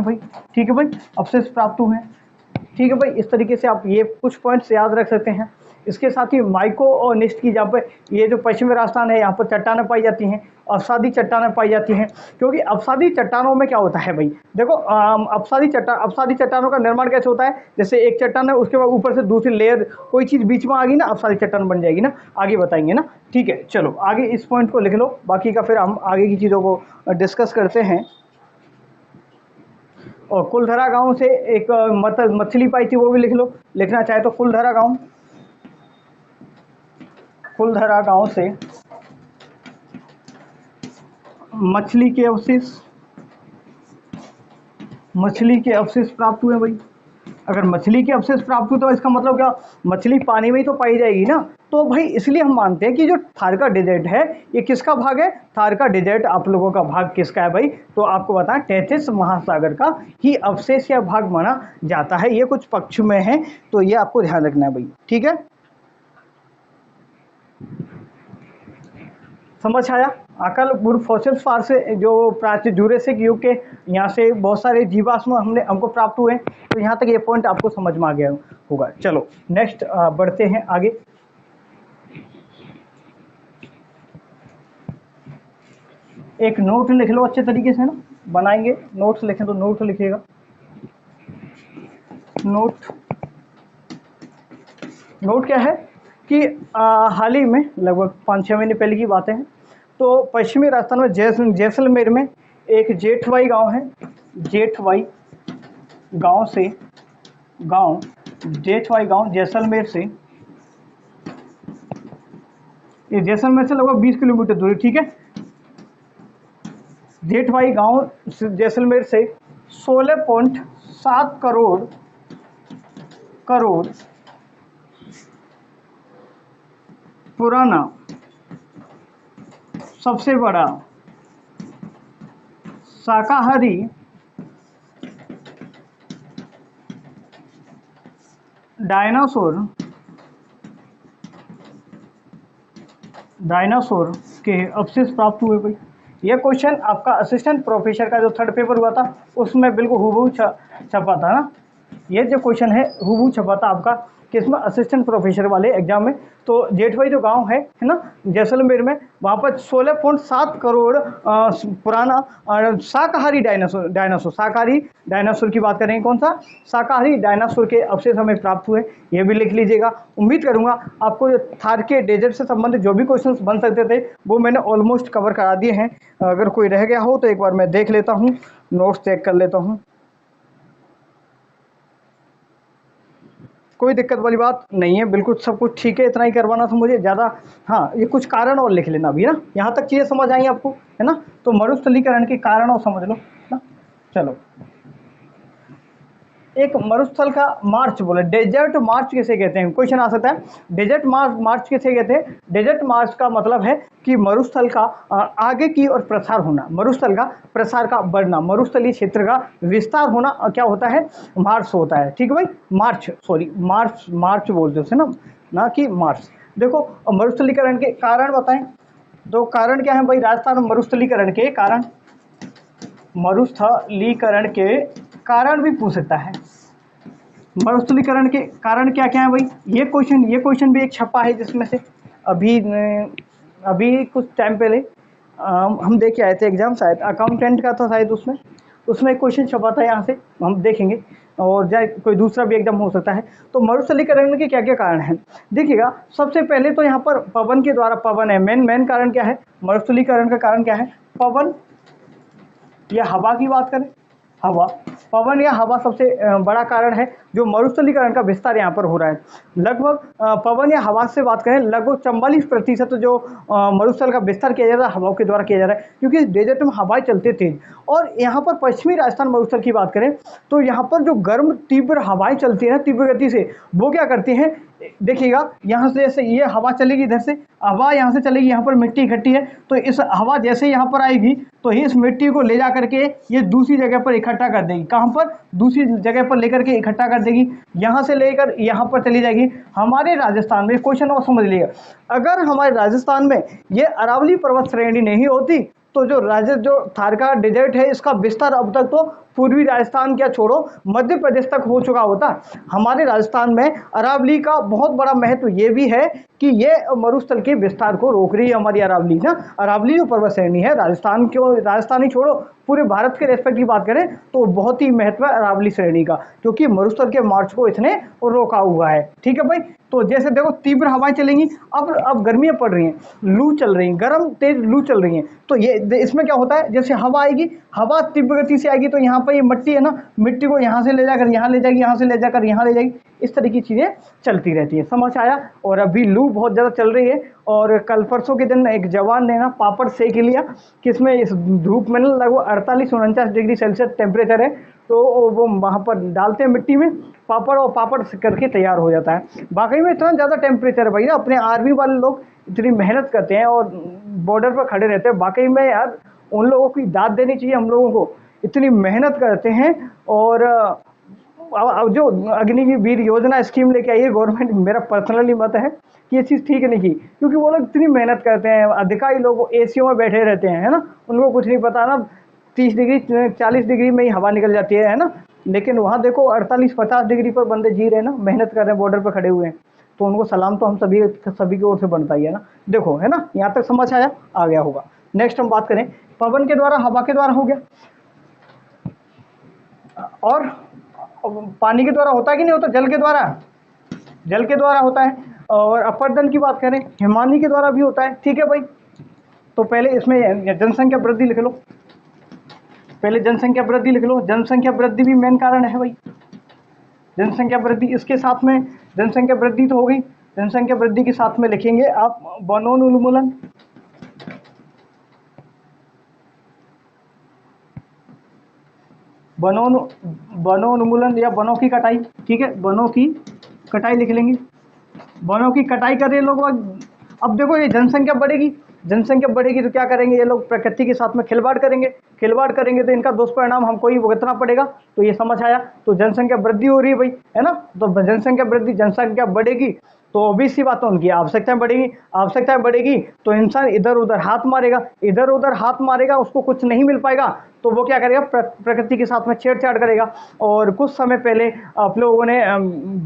भाई, ठीक है भाई, अवशेष प्राप्त हुए हैं, ठीक है भाई। इस तरीके से आप ये कुछ पॉइंट्स याद रख सकते हैं। इसके साथ ही माइको और निस्ट की, जहाँ पर ये जो पश्चिमी राजस्थान है यहाँ पर चट्टानें पाई जाती हैं, अवसादी चट्टानें पाई जाती हैं, क्योंकि अवसादी चट्टानों में क्या होता है भाई, देखो अवसादी चट्टानों का निर्माण कैसे होता है, जैसे एक चट्टान है उसके बाद ऊपर से दूसरी लेयर कोई चीज़ बीच में आ गई ना, अवसादी चट्टान बन जाएगी ना, आगे बताएंगे ना, ठीक है। चलो आगे इस पॉइंट को लिख लो, बाकी का फिर हम आगे की चीज़ों को डिस्कस करते हैं। और कुलधरा गांव से एक मछली पाई थी, वो भी लिख लो, लिखना चाहे तो कुलधरा गांव से मछली के अवशेष प्राप्त हुए भाई। अगर मछली के अवशेष प्राप्त हुए तो इसका मतलब क्या, मछली पानी में ही तो पाई जाएगी ना। तो भाई इसलिए हम मानते हैं कि जो थार का डेजर्ट है ये किसका भाग है, थार का डेजर्ट आप लोगों का भाग किसका है भाई, तो आपको बताएं 33 महासागर का ही अवशेष या भाग माना जाता है। ये कुछ पक्ष में है, तो ये आपको ध्यान रखना है भाई, ठीक है, समझ आया। अकल वुड फॉसिल्स पार्क से जो प्राचीन जूरासिक युग के यहाँ से बहुत सारे जीवाश्म हमको प्राप्त हुए, तो यहाँ तक ये पॉइंट आपको समझ में आ गया होगा। चलो नेक्स्ट बढ़ते हैं आगे। एक नोट लिख लो अच्छे तरीके से ना, बनाएंगे नोट्स लिखें तो नोट लिखिएगा, नोट क्या है कि हाल ही में लगभग 5-6 महीने पहले की बातें हैं, तो पश्चिमी राजस्थान में जैसलमेर में एक जेठवाई गांव जैसलमेर से, ये जैसलमेर से लगभग 20 किलोमीटर दूरी, ठीक है। जेठवाई गांव जैसलमेर से 16.7 करोड़ पुराना सबसे बड़ा शाकाहारी डायनासोर के अवशेष प्राप्त हुए भाई। ये क्वेश्चन आपका असिस्टेंट प्रोफेसर का जो थर्ड पेपर हुआ था उसमें बिल्कुल हूबहू छपा था ना। ये जो क्वेश्चन है हूबहू छपा था आपका किसमें, असिस्टेंट प्रोफेसर वाले एग्जाम में। तो जेठवाई जो गांव है ना जैसलमेर में, वहाँ पर 16.7 करोड़ पुराना शाकाहारी डायनासोर की बात करेंगे। कौन सा? शाकाहारी डायनासोर के अवशेष हमें प्राप्त हुए, ये भी लिख लीजिएगा। उम्मीद करूंगा आपको थार के डेजर्ट से संबंधित जो भी क्वेश्चंस बन सकते थे वो मैंने ऑलमोस्ट कवर करा दिए हैं। अगर कोई रह गया हो तो एक बार मैं देख लेता हूँ, नोट्स चेक कर लेता हूँ। कोई दिक्कत वाली बात नहीं है, बिल्कुल सब कुछ ठीक है, इतना ही करवाना था मुझे ज़्यादा। हाँ, ये कुछ कारण और लिख लेना अभी ना, यहाँ तक चीज़ें समझ आई आपको, है ना। तो मरुस्थलीकरण के कारण और समझ लो ना। चलो, एक मरुस्थल का मार्च बोले, डेजर्ट मार्च किसे कहते हैं, क्वेश्चन आ सकता है। डेजर्ट मार्च किसे कहते हैं? डेजर्ट मार्च का मतलब है कि मरुस्थल का आगे की ओर प्रसार होना, मरुस्थल का प्रसार का बढ़ना, मरुस्थलीय क्षेत्र का विस्तार होना क्या होता है? मार्च होता है। ठीक है भाई, मार्च बोलते हैं उसे ना कि मार्च। देखो, मरुस्थलीकरण के कारण बताएं, तो कारण क्या है भाई? राजस्थान में मरुस्थलीकरण के कारण भी पूछ सकता है। मरुस्थलीकरण के कारण क्या क्या है भाई? ये क्वेश्चन भी एक छपा है जिसमें से अभी कुछ टाइम पहले हम देख के आए थे एग्जाम, शायद अकाउंटेंट का था शायद, उसमें एक क्वेश्चन छपा था, यहाँ से हम देखेंगे, और जाए कोई दूसरा भी एकदम हो सकता है। तो मरुस्थलीकरण के क्या क्या कारण हैं देखिएगा। सबसे पहले तो यहाँ पर पवन के द्वारा, पवन है मेन कारण। क्या है मरुस्थलीकरण का कारण? क्या है? पवन या हवा की बात करें, हवा, पवन या हवा सबसे बड़ा कारण है जो मरुस्थलीकरण का विस्तार यहाँ पर हो रहा है। लगभग पवन या हवा से बात करें, लगभग 44% जो मरुस्थल का विस्तार किया जा रहा है हवाओं के द्वारा किया जा रहा है, क्योंकि डेजर्ट में हवाएं चलते तेज। और यहाँ पर पश्चिमी राजस्थान मरुस्थल की बात करें तो यहाँ पर जो गर्म तीव्र हवाएं चलती है ना तीव्र गति से, वो क्या करती हैं देखिएगा, यहाँ से जैसे ये हवा चलेगी, इधर से हवा यहाँ से चलेगी, यहाँ पर मिट्टी इकट्ठी है, तो इस हवा जैसे यहाँ पर आएगी तो इस मिट्टी को ले जा करके ये दूसरी जगह पर इकट्ठा कर देगी। कहाँ पर? दूसरी जगह पर लेकर के इकट्ठा कर देगी, यहाँ से लेकर यहाँ पर चली जाएगी। हमारे राजस्थान में क्वेश्चन और समझ लीजिएगा, अगर हमारे राजस्थान में ये अरावली पर्वत श्रेणी नहीं होती तो जो थार का डेजर्ट है इसका विस्तार अब तक तो पूर्वी राजस्थान क्या छोड़ो मध्य प्रदेश तक हो चुका होता। हमारे राजस्थान में अरावली का बहुत बड़ा महत्व ये भी है कि ये मरुस्थल के विस्तार को रोक रही है हमारी अरावली ना। अरावली जो पर्वत श्रेणी है राजस्थान ही छोड़ो पूरे भारत के रेस्पेक्ट की बात करें तो बहुत ही महत्व है अरावली श्रेणी का, क्योंकि मरुस्थल के मार्च को इसने रोका हुआ है। ठीक है भाई, तो जैसे देखो तीव्र हवाएं चलेंगी, अब गर्मियां पड़ रही हैं, लू चल रही हैं, गर्म तेज लू चल रही हैं, तो ये इसमें क्या होता है, जैसे हवा आएगी, हवा तीव्र गति से आएगी तो यहाँ पर ये मिट्टी है ना, मिट्टी को यहाँ से ले जाकर यहाँ ले जाएगी, यहाँ से ले जाकर यहाँ ले जाएगी, इस तरह की चीज़ें चलती रहती है। समझ आया? और अभी लू बहुत ज़्यादा चल रही है, और कल परसों के दिन एक जवान ने ना पापड़ सेक लिया, किसमें इस धूप में ना लगभग 48-49 डिग्री सेल्सियस टेम्परेचर है, तो वो वहाँ पर डालते हैं मिट्टी में पापड़, और पापड़ करके तैयार हो जाता है। वाकई में इतना ज़्यादा टेम्परेचर है भैया, अपने आर्मी वाले लोग इतनी मेहनत करते हैं और बॉर्डर पर खड़े रहते हैं, वाकई में यार उन लोगों की दाद देनी चाहिए, हम लोगों को इतनी मेहनत करते हैं। और अब जो अग्निवीर योजना स्कीम लेके आई है गवर्नमेंट, मेरा पर्सनली मत है कि ये चीज़ ठीक नहीं की, क्योंकि वो लोग इतनी मेहनत करते हैं, अधिकारी लोग एसीओ में बैठे रहते हैं, है ना, उनको कुछ नहीं पता ना, 30 डिग्री 40 डिग्री में ही हवा निकल जाती है ना, लेकिन वहाँ देखो 48-50 डिग्री पर बंदे जी रहे हैं ना, मेहनत कर रहे हैं, बॉर्डर पर खड़े हुए हैं, तो उनको सलाम तो हम सभी की ओर से बनता ही है ना। देखो, है ना, यहाँ तक समझ आ गया होगा। नेक्स्ट हम बात करें, पवन के द्वारा, हवा के द्वारा हो गया, और पानी के द्वारा होता है कि नहीं होता? जल के द्वारा होता है। और अपर्दन की बात करें, हिमानी के द्वारा भी होता है। ठीक है भाई, तो पहले इसमें जनसंख्या वृद्धि लिख लो, पहले जनसंख्या वृद्धि लिख लो, जनसंख्या वृद्धि भी मेन कारण है भाई, जनसंख्या वृद्धि, इसके साथ में जनसंख्या वृद्धि तो हो गई, जनसंख्या वृद्धि के साथ में लिखेंगे आप वनोन्मूलन, वनोन्मूलन या वनों की कटाई। ठीक है, वनों की कटाई लिख लेंगे, वनों की कटाई कर रहे लोग। अब देखो ये जनसंख्या बढ़ेगी तो क्या करेंगे ये लोग? प्रकृति के साथ में खिलवाड़ करेंगे तो इनका दुष्परिणाम हमको ही भुगतना पड़ेगा। तो ये समझ आया, तो जनसंख्या वृद्धि हो रही है भाई, है ना, तो जनसंख्या बढ़ेगी तो ऑब्वियस सी बात है उनकी आवश्यकताएं बढ़ेगी तो इंसान इधर उधर हाथ मारेगा, उसको कुछ नहीं मिल पाएगा तो वो क्या करेगा, प्रकृति के साथ में छेड़छाड़ करेगा। और कुछ समय पहले आप लोगों ने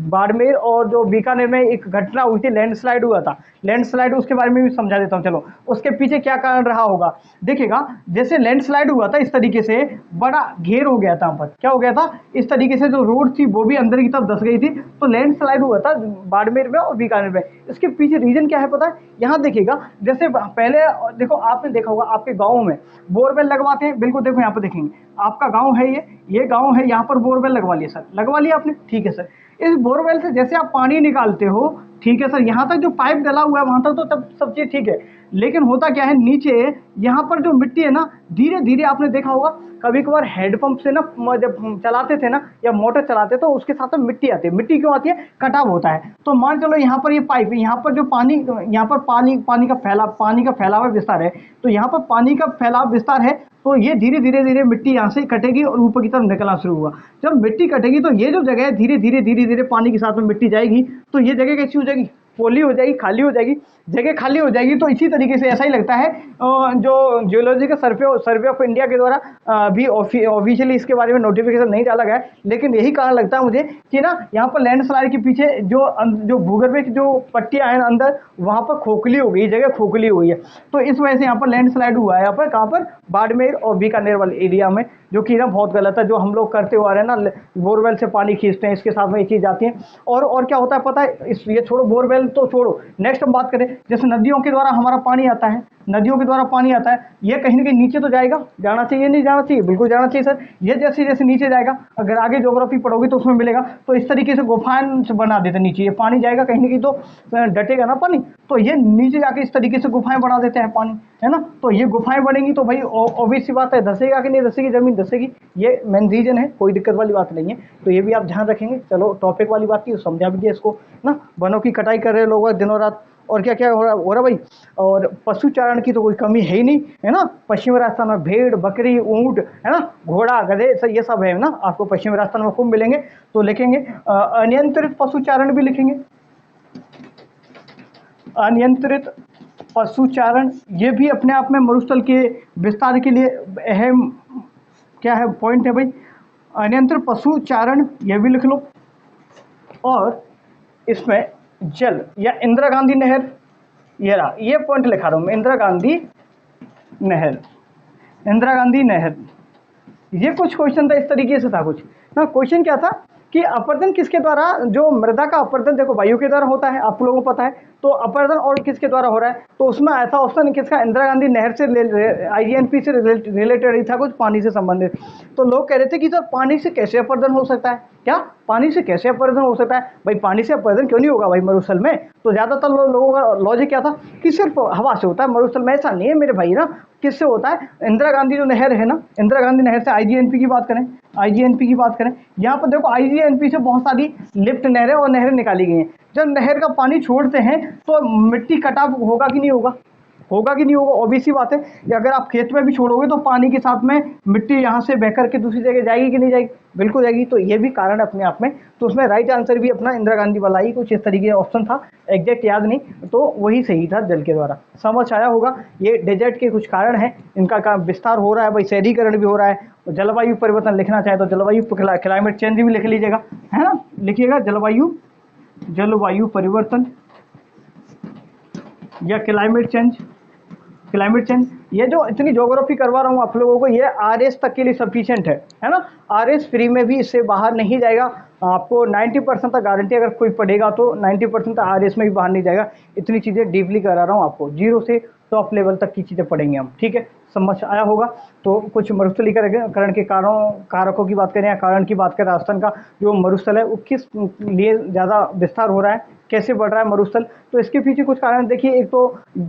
बाड़मेर और जो बीकानेर में एक घटना हुई थी, लैंडस्लाइड हुआ था, लैंडस्लाइड उसके बारे में भी समझा देता हूँ। चलो उसके पीछे क्या कारण रहा होगा, देखिएगा जैसे लैंडस्लाइड हुआ था इस तरीके से बड़ा घेर हो गया था, वहाँ पर क्या हो गया था, इस तरीके से जो रोड थी वो भी अंदर की तरफ धस गई थी। तो लैंडस्लाइड हुआ था बाड़मेर में और बीकानेर में। इसके पीछे रीजन क्या है पता है, यहाँ देखिएगा जैसे पहले देखो आपने देखा होगा आपके गाँव में बोरवेल लगवाते हैं, बिल्कुल देखो यहाँ पर देखेंगे आपका गांव है, ये गांव है, यहाँ पर बोरवेल लगवा लिया सर, लगवा लिया आपने, ठीक है सर। इस बोरवेल से जैसे आप पानी निकालते हो, ठीक है सर, यहाँ तक जो पाइप डला हुआ है वहाँ तक तो तब सब चीज़ ठीक है, लेकिन होता क्या है नीचे यहाँ पर जो मिट्टी है ना, धीरे धीरे आपने देखा होगा कभी कभार हैंडपंप से ना जब चलाते थे ना या मोटर चलाते तो उसके साथ में मिट्टी आती है। मिट्टी क्यों आती है, कटाव होता है। तो मान चलो यहाँ पर ये पाइप, यहाँ पर जो यहाँ पर पानी का फैलावा विस्तार है, तो यहाँ पर पानी का फैलाव विस्तार है, तो ये धीरे धीरे मिट्टी यहाँ से कटेगी और ऊपर की तरफ निकलना शुरू हुआ। जब मिट्टी कटेगी तो ये जो जगह है धीरे धीरे पानी के साथ में मिट्टी जाएगी, तो ये जगह कैसी हो जाएगी, पोली हो जाएगी, खाली हो जाएगी, जगह खाली हो जाएगी। तो इसी तरीके से ऐसा ही लगता है जो जियोलॉजिकल सर्वे ऑफ इंडिया के द्वारा भी ऑफिशियली इसके बारे में नोटिफिकेशन नहीं डाला गया है, लेकिन यही कारण लगता है मुझे कि ना यहाँ पर लैंडस्लाइड के पीछे जो भूगर्भ की जो पट्टियाँ हैं अंदर, वहाँ पर खोखली हो गई, जगह खोखली हो गई है। तो इस वजह से यहाँ पर लैंडस्लाइड हुआ है, यहाँ पर कहाँ पर, बाड़मेर और बीकानेर वाले एरिया में, जो कि ना बहुत गलत है, जो हम लोग करते हुए आ रहे हैं ना, बोरवेल से पानी खींचते हैं, इसके साथ में एक चीज़ आती है। और क्या होता है पता है, ये छोड़ो बोरवेल तो छोड़ो, नेक्स्ट हम बात करें जैसे नदियों के द्वारा हमारा पानी आता है, नदियों के द्वारा पानी आता है, ये कहीं ना कहीं नीचे तो जाएगा, जाना चाहिए नहीं जाना चाहिए, बिल्कुल जाना चाहिए सर। ये जैसे जैसे नीचे जाएगा, अगर आगे ज्योग्राफी पढ़ोगे तो उसमें मिलेगा, तो इस तरीके से गुफाएं बना देते नीचे, ये पानी जाएगा कहीं ना कहीं तो डटेगा ना पानी, तो ये नीचे जाके इस तरीके से गुफाएं बना देते हैं पानी, है ना। तो ये गुफाएं बनेंगी तो भाई ऑब्वियस सी बात है, धसेगा कि नहीं धसेगी, जमीन धसेगी, ये मेन रीजन है, कोई दिक्कत वाली बात नहीं है। तो ये भी आप ध्यान रखेंगे। चलो टॉपिक वाली बात की समझा भी दिया इसको ना, वनों की कटाई कर रहे लोग दिनों रात, और क्या क्या हो रहा भाई, और पशु चारण की तो कोई कमी है ही नहीं, है ना। पश्चिमी राजस्थान में भेड़, बकरी, ऊंट, है ना, घोड़ा, गधे, ये सब है ना, आपको पश्चिमी राजस्थान में खूब मिलेंगे। तो लिखेंगे अनियंत्रित पशुचारण भी लिखेंगे, अनियंत्रित पशुचारण, ये भी अपने आप में मरुस्थल के विस्तार के लिए अहम क्या है, पॉइंट है भाई। अनियंत्रित पशुचारण ये भी लिख लो। और इसमें जल या इंदिरा गांधी नहर, ये रहा, ये पॉइंट लिखा रहा हूँ मैं, इंदिरा गांधी नहर। ये कुछ क्वेश्चन था इस तरीके से था कुछ ना। क्वेश्चन क्या था कि अपरदन किसके द्वारा, जो मृदा का अपरदन देखो वायु के द्वारा होता है, आप लोगों को पता है, तो अपरदन और किसके द्वारा हो रहा है, तो उसमें ऐसा ऑप्शन किसका, इंदिरा गांधी नहर से, IGNP से रिलेटेड ही था, कुछ पानी से संबंधित। तो लोग कह रहे थे कि सर पानी से कैसे अपरदन हो सकता है, क्या पानी से कैसे अपरदन हो सकता है भाई, पानी से अपरदन क्यों नहीं होगा भाई मरुस्थल में। तो ज़्यादातर लोगों का लॉजिक क्या था कि सिर्फ हवा से होता है मरुस्थल में, ऐसा नहीं है मेरे भाई ना। किससे होता है, इंदिरा गांधी जो नहर है ना, इंदिरा गांधी नहर से, IGNP की बात करें, यहाँ पर देखो IGNP से बहुत सारी लिफ्ट नहरें और नहरें निकाली गई हैं। जब नहर का पानी छोड़ते हैं तो मिट्टी कटाव होगा कि नहीं होगा, ऑब्वियस सी बात है। अगर आप खेत में भी छोड़ोगे तो पानी के साथ में मिट्टी यहाँ से बह करके दूसरी जगह जाएगी कि नहीं जाएगी, बिल्कुल जाएगी। तो ये भी कारण अपने आप में, तो उसमें राइट आंसर भी अपना इंदिरा गांधी वाला ही कुछ इस तरीके का ऑप्शन था, एग्जैक्ट याद नहीं, तो वही सही था जल के द्वारा। समझ आया होगा। ये डेजर्ट के कुछ कारण हैं, इनका विस्तार हो रहा है भाई, शहरीकरण भी हो रहा है, जलवायु परिवर्तन लिखना चाहे तो जलवायु क्लाइमेट चेंज भी लिख लीजिएगा, है ना, लिखिएगा जलवायु परिवर्तन या क्लाइमेट चेंज। ये जो इतनी ज्योग्राफी करवा रहा हूँ आप लोगों को, ये RS तक के लिए सफिशिएंट है ना। RS फ्री में भी इससे बाहर नहीं जाएगा, आपको 90% तक गारंटी, अगर कोई पढ़ेगा तो 90% तक RS में भी बाहर नहीं जाएगा। इतनी चीज़ें डीपली करा रहा हूँ आपको, 0 से टॉप लेवल तक की चीज़ें पढ़ेंगे हम, ठीक है, समझ आया होगा। तो कुछ मरुस्थलीकरण के कारकों की बात करें या कारण की बात करें, राजस्थान का जो मरुस्थल है वो किस लिए ज़्यादा विस्तार हो रहा है, कैसे बढ़ रहा है मरुस्थल, तो इसके पीछे कुछ कारण देखिए। एक तो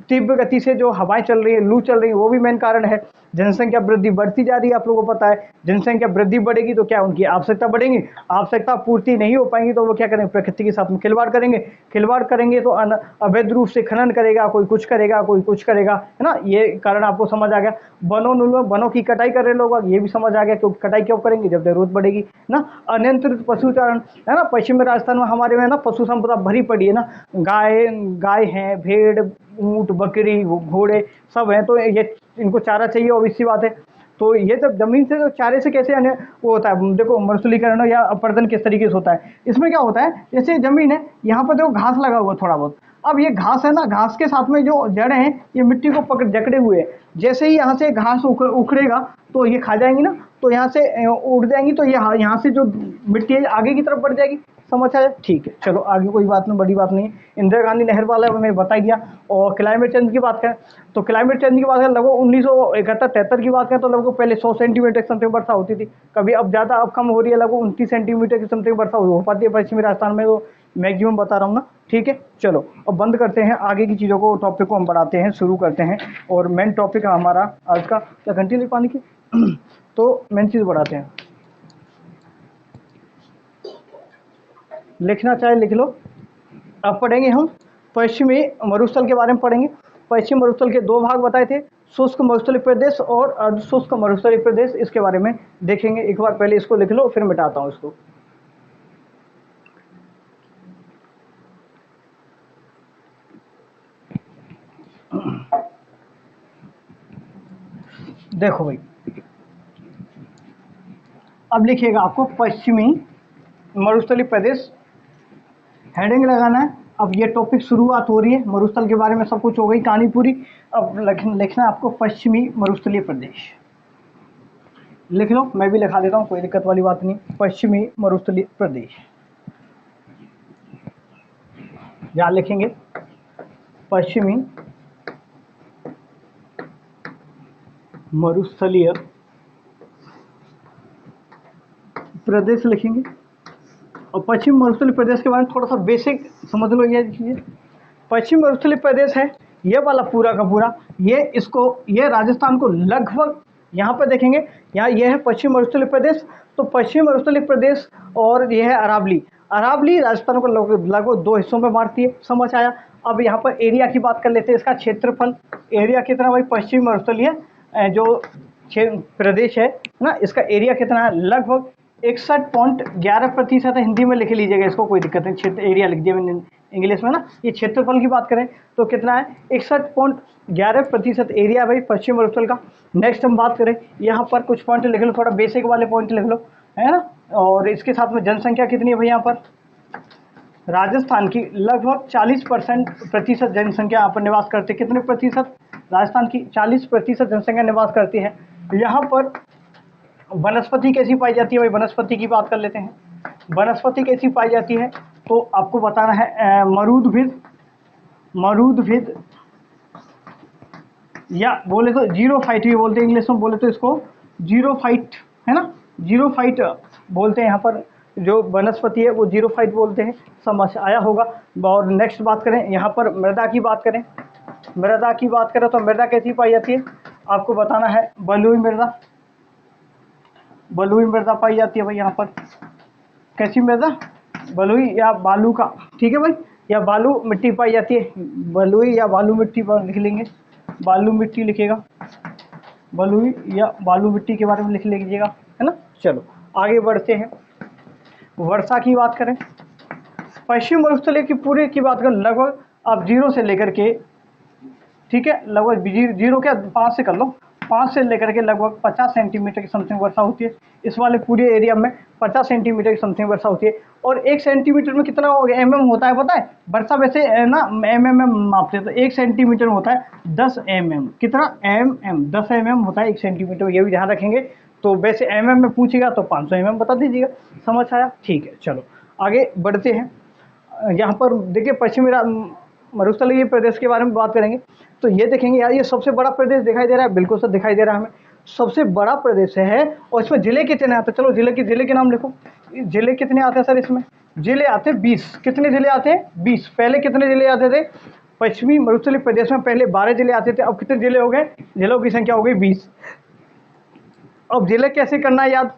तीव्र गति से जो हवाएं चल रही है, लू चल रही है, वो भी मेन कारण है। जनसंख्या वृद्धि बढ़ती जा रही है, आप लोगों को पता है। जनसंख्या वृद्धि बढ़ेगी तो क्या उनकी आवश्यकता बढ़ेगी, आवश्यकता पूर्ति नहीं हो पाएंगी तो वो क्या करेंगे, प्रकृति के साथ में खिलवाड़ करेंगे। खिलवाड़ करेंगे तो अवैध रूप से खनन करेगा, कोई कुछ करेगा, कोई कुछ करेगा, है ना। ये कारण आपको समझ आ गया। वनों की कटाई कर रहे लोग, ये भी समझ आ गया, क्योंकि कटाई क्यों करेंगे, जब जरूरत बढ़ेगी ना। अनियंत्रित पशुचारण, है ना। पश्चिमी राजस्थान में हमारे में ना पशु संपदा भरी पड़ी है ना, गाय है, भेड़, ऊंट, बकरी, घोड़े सब हैं, तो ये इनको चारा चाहिए, और इसी बात है। तो ये जब जमीन से तो चारे से कैसे वो होता है, देखो मरुस्थलीकरण या अपर्दन किस तरीके से होता है। इसमें क्या होता है, जैसे जमीन है, यहाँ पर देखो घास लगा हुआ थोड़ा बहुत, अब ये घास है ना, घास के साथ में जो जड़ें हैं ये मिट्टी को पकड़ जकड़े हुए हैं। जैसे ही यहाँ से घास उखड़ेगा तो ये खा जाएंगी ना, तो यहाँ से उड़ जाएंगी, तो ये यहाँ से जो मिट्टी है आगे की तरफ बढ़ जाएगी। समझ आया, ठीक है। चलो आगे कोई बात नहीं, बड़ी बात नहीं है। इंदिरा गांधी नहर वाला मैंने बता दिया। और क्लाइमेट चेंज की बात करें तो क्लाइमेट चेंज की बात करें, लगभग 1971-73 की बात करें तो लगभग पहले 100 सेंटीमीटर की समथिंग वर्षा होती थी, कभी अब ज़्यादा अब कम हो रही है, लगभग 29 सेंटीमीटर की समथिंग वर्षा हो पाती है पश्चिमी राजस्थान में, तो मैक्सिमम बता रहा हूँ ना, ठीक है। चलो अब बंद करते हैं, आगे की चीज़ों को, टॉपिक को हम बढ़ाते हैं, शुरू करते हैं। और मेन टॉपिक है हमारा आज का, क्या घंटी ले पानी की तो मेन चीज़ बढ़ाते हैं। लिखना चाहे लिख लो। अब पढ़ेंगे हम पश्चिमी मरुस्थल के बारे में पढ़ेंगे। पश्चिमी मरुस्थल के दो भाग बताए थे, शुष्क मरुस्थलीय प्रदेश और अर्धशुष्क मरुस्थलीय प्रदेश, इसके बारे में देखेंगे। एक बार पहले इसको लिख लो, फिर मिटाता हूँ इसको। देखो भाई, अब लिखिएगा आपको पश्चिमी मरुस्थलीय प्रदेश, हेडिंग लगाना है। अब ये टॉपिक शुरुआत हो रही है, मरुस्थल के बारे में सब कुछ हो गई कहानी पूरी। अब लिखना है आपको पश्चिमी मरुस्थलीय प्रदेश, लिख लो, मैं भी लिखा देता हूँ, कोई दिक्कत वाली बात नहीं। पश्चिमी मरुस्थलीय प्रदेश, यहाँ लिखेंगे पश्चिमी मरुस्थलीय प्रदेश लिखेंगे। और पश्चिम मरुस्थलीय प्रदेश के बारे में थोड़ा सा बेसिक समझ लो। ये चीज़ पश्चिम मरुस्थलीय प्रदेश है, ये वाला पूरा का पूरा, ये राजस्थान को लगभग, यहाँ पर देखेंगे, यहाँ ये है पश्चिम मरुस्थलीय प्रदेश। तो पश्चिम मरुस्थलीय प्रदेश और ये है अरावली। अरावली राजस्थान को लगभग दो हिस्सों में बांटती है। समझ आया। अब यहाँ पर एरिया की बात कर लेते हैं, इसका क्षेत्रफल, एरिया कितना भाई, पश्चिम मरुस्थलीय जो प्रदेश है ना, इसका एरिया कितना है, लगभग 61.11% है। हिंदी में लिख लीजिएगा इसको, कोई दिक्कत नहीं, क्षेत्र एरिया लिख दिया मैंने इंग्लिश में ना। ये क्षेत्रफल की बात करें तो कितना है, 61.11% एरिया भाई पश्चिम मरुस्थल का। नेक्स्ट हम बात करें, यहाँ पर कुछ पॉइंट लिख लो, थोड़ा बेसिक वाले पॉइंट लिख लो, है ना। और इसके साथ में जनसंख्या कितनी है भाई, यहाँ पर राजस्थान की लगभग 40% जनसंख्या यहाँ पर निवास करती है। कितने प्रतिशत, राजस्थान की 40% जनसंख्या निवास करती है। यहाँ पर वनस्पति कैसी पाई जाती है भाई, वनस्पति की बात कर लेते हैं। वनस्पति कैसी पाई जाती है तो आपको बताना है, मरूदभिद या बोले तो जीरोफाइट भी बोलते हैं, इंग्लिश में बोले तो इसको जीरोफाइट, है ना, जीरोफाइट बोलते हैं। यहाँ पर जो वनस्पति है वो जीरोफाइट बोलते हैं, समझ आया होगा। और नेक्स्ट बात करें, यहाँ पर मृदा की बात करें, मृदा की बात करें तो मृदा कैसी पाई जाती है, आपको बताना है बलुई मृदा, बलुई मृदा पाई जाती है भाई। यहाँ पर कैसी मृदा, बलुई या बालू का, ठीक है भाई, या बालू मिट्टी पाई जाती है, बलुई या बालू मिट्टी लिख लेंगे, बालू मिट्टी लिखेगा, बलुई या बालू मिट्टी के बारे में लिख लीजिएगा, है ना। चलो आगे बढ़ते हैं। वर्षा की बात करें, पश्चिम मरुस्थलीय की पूरे की बात करें, लगभग आप 0 से लेकर के, ठीक है, लगभग 0 क्या 5 से कर लो, 5 से लेकर के लगभग 50 सेंटीमीटर की समथिंग वर्षा होती है। इस वाले पूरे एरिया में 50 सेंटीमीटर की समथिंग वर्षा होती है। और 1 सेंटीमीटर में कितना mm होता है पता है, वर्षा वैसे ना mm में मापते हैं, तो 1 सेंटीमीटर में होता है 10 mm, कितना mm, 10 mm होता है 1 सेंटीमीटर, ये भी ध्यान रखेंगे। तो वैसे mm में पूछेगा तो 500 mm बता दीजिएगा, समझ आया, ठीक है। चलो आगे बढ़ते हैं। यहाँ पर देखिए पश्चिमी मरुस्थलीय प्रदेश के बारे में बात करेंगे तो ये देखेंगे यार, ये सबसे बड़ा प्रदेश दिखाई दे रहा है, बिल्कुल सर दिखाई दे रहा है हमें, सबसे बड़ा प्रदेश है। और इसमें जिले कितने आते हैं, चलो जिले के नाम लिखो, जिले कितने आते हैं सर, इसमें जिले आते हैं 20, कितने जिले आते हैं 20। पहले कितने जिले आते थे, पश्चिमी मरुस्थलीय प्रदेश में पहले 12 जिले आते थे, अब कितने जिले हो गए, जिलों की संख्या हो गई 20। अब जिले कैसे करना है याद,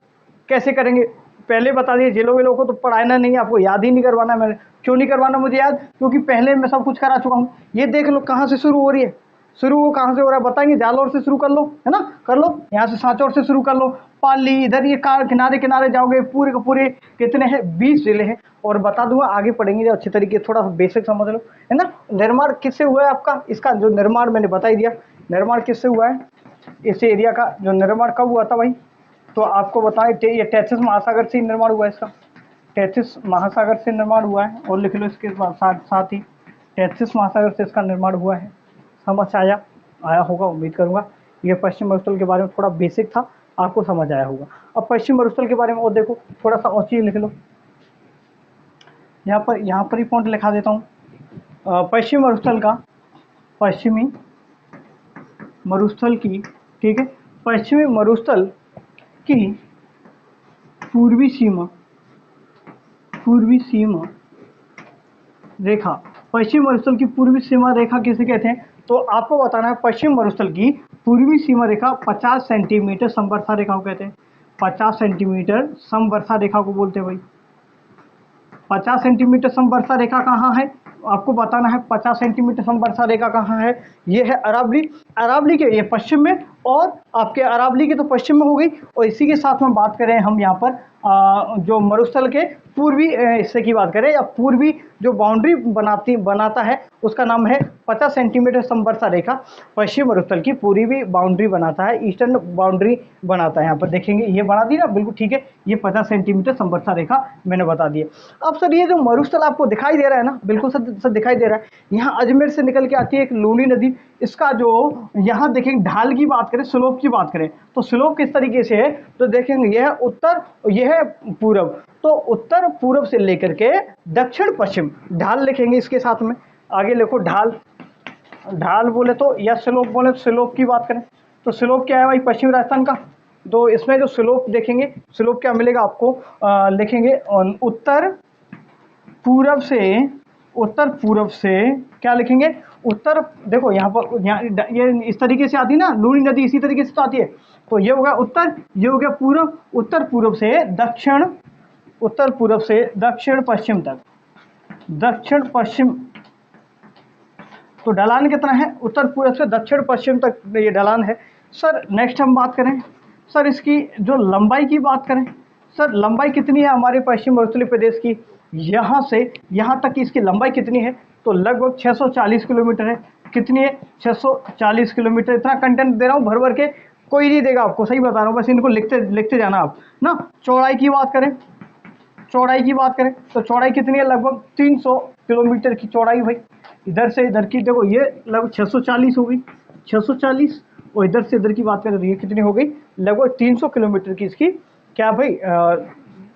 कैसे करेंगे पहले बता दिए। जिलों के लोगों को तो पढ़ाना नहीं है, आपको याद ही नहीं करवाना है। मैंने क्यों नहीं करवाना मुझे याद, क्योंकि पहले मैं सब कुछ करा चुका हूँ। ये देख लो कहाँ से शुरू हो रही है, शुरू वो कहाँ से हो रहा है बताएंगे। जालौर से शुरू कर लो, है ना, कर लो। यहाँ से सांचौर से शुरू कर लो, पाली, इधर ये किनारे किनारे जाओगे, पूरे के पूरे कितने हैं, 20 जिले हैं। और बता दूंगा आगे पढ़ेंगे जो अच्छी तरीके, थोड़ा सा बेसिक समझ लो, है ना। निर्माण किससे हुआ है आपका, इसका जो निर्माण मैंने बता ही दिया, निर्माण किससे हुआ है, इस एरिया का जो निर्माण कब हुआ था भाई, तो आपको बताएं ये टेथिस महासागर से निर्माण हुआ है इसका, टेथिस महासागर से निर्माण हुआ है। और लिख लो इसके साथ ही टेथिस महासागर से इसका निर्माण हुआ है। समझ आया होगा उम्मीद करूंगा। ये पश्चिम मरुस्थल के बारे में थोड़ा बेसिक था, आपको समझ आया होगा। अब पश्चिम मरुस्थल के बारे में और देखो, थोड़ा सा और चीज़ लिख लो, यहाँ पर ही पॉइंट लिखा देता हूँ। पश्चिम मरुस्थल का, पश्चिमी मरुस्थल की, ठीक है, पश्चिमी मरुस्थल की पूर्वी सीमा रेखा, पश्चिम मरुस्थल की पूर्वी सीमा रेखा किसे कहते हैं, तो आपको बताना है पश्चिम मरुस्थल की पूर्वी सीमा रेखा 50 सेंटीमीटर समवर्षा रेखा को कहते हैं। 50 सेंटीमीटर समवर्षा रेखा को बोलते हैं भाई। 50 सेंटीमीटर समवर्षा रेखा कहाँ है, आपको बताना है 50 सेंटीमीटर समवर्षा रेखा कहाँ है। ये है अरावली के ये पश्चिम में, और आपके अरावली के तो पश्चिम में हो गई। और इसी के साथ में बात करें हम यहाँ पर जो मरुस्थल के पूर्वी हिस्से की बात करें, या पूर्वी जो बाउंड्री बनाता है उसका नाम है 50 सेंटीमीटर समवर्षा रेखा। पश्चिम मरुस्थल की पूर्वी बाउंड्री बनाता है, ईस्टर्न बाउंड्री बनाता है। यहाँ पर देखेंगे ये बना दी ना, बिल्कुल ठीक है। ये 50 सेंटीमीटर समवर्षा रेखा मैंने बता दी है। अब सर ये जो मरुस्थल आपको दिखाई दे रहा है ना, बिल्कुल सर दिखाई दे रहा है। यहाँ अजमेर से निकल के आती है एक लूनी नदी, इसका जो यहाँ देखेंगे ढाल की बात करें, स्लोप की बात करें, तो स्लोप किस तरीके से है, तो देखेंगे यह उत्तर, यह है पूरब, तो उत्तर पूरब से लेकर के दक्षिण पश्चिम, ढाल लिखेंगे इसके साथ में। आगे लिखो ढाल बोले तो, या स्लोप बोले तो, स्लोप की बात करें तो स्लोप क्या है भाई पश्चिम राजस्थान का। तो इसमें जो स्लोप देखेंगे, स्लोप क्या मिलेगा आपको, लिखेंगे उत्तर पूरब से क्या लिखेंगे, उत्तर, देखो यहाँ पर ये इस तरीके से आती है ना लूनी नदी, इसी तरीके से तो आती है। तो ये हो गया उत्तर, ये हो गया पूरब, उत्तर पूरब से दक्षिण पश्चिम तक, दक्षिण पश्चिम। तो ढलान कितना है, उत्तर पूरब से दक्षिण पश्चिम तक ये ढलान है। सर नेक्स्ट हम बात करें, सर इसकी जो लंबाई की बात करें, सर लंबाई कितनी है हमारे पश्चिम मरुस्थलीय प्रदेश की, यहाँ से यहाँ तक की इसकी लंबाई कितनी है, तो लगभग 640 किलोमीटर है। कितनी है, 640 किलोमीटर। इतना कंटेंट दे रहा हूँ भर भर के, कोई नहीं देगा आपको, सही बता रहा हूँ, बस इनको लिखते जाना आप ना। चौड़ाई की बात करें तो चौड़ाई कितनी है, लगभग 300 किलोमीटर की चौड़ाई भाई। इधर से इधर की देखो, ये लगभग 640 हो गई, 640। और इधर से इधर की बात करें तो ये कितनी हो गई, लगभग 300 किलोमीटर की इसकी क्या भाई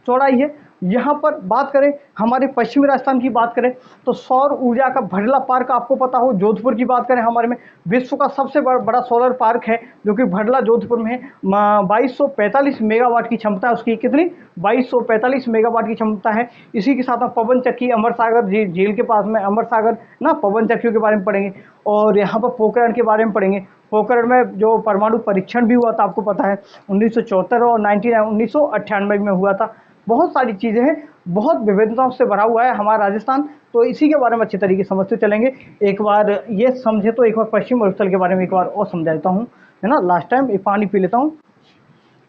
चौड़ाई है। यहाँ पर बात करें हमारे पश्चिमी राजस्थान की बात करें तो सौर ऊर्जा का भडला पार्क आपको पता हो, जोधपुर की बात करें हमारे में विश्व का सबसे बड़ा सोलर पार्क है जो कि भडला जोधपुर में है। 2245 मेगावाट की क्षमता है उसकी, कितनी, 2245 मेगावाट की क्षमता है। इसी के साथ में पवन चक्की अमर सागर झील के पास में अमर सागर ना, पवन चक्कियों के बारे में पढ़ेंगे। और यहाँ पर पोखरण के बारे में पढ़ेंगे। पोखरण में जो परमाणु परीक्षण भी हुआ था आपको पता है, 1974 और 1998 में हुआ था। बहुत सारी चीज़ें हैं, बहुत विविधताओं से भरा हुआ है हमारा राजस्थान। तो इसी के बारे में अच्छे तरीके से समझते चलेंगे। एक बार ये समझे तो एक बार पश्चिम मरुस्थल के बारे में एक बार और समझा देता हूँ, है ना। लास्ट टाइम ये पानी पी लेता हूँ,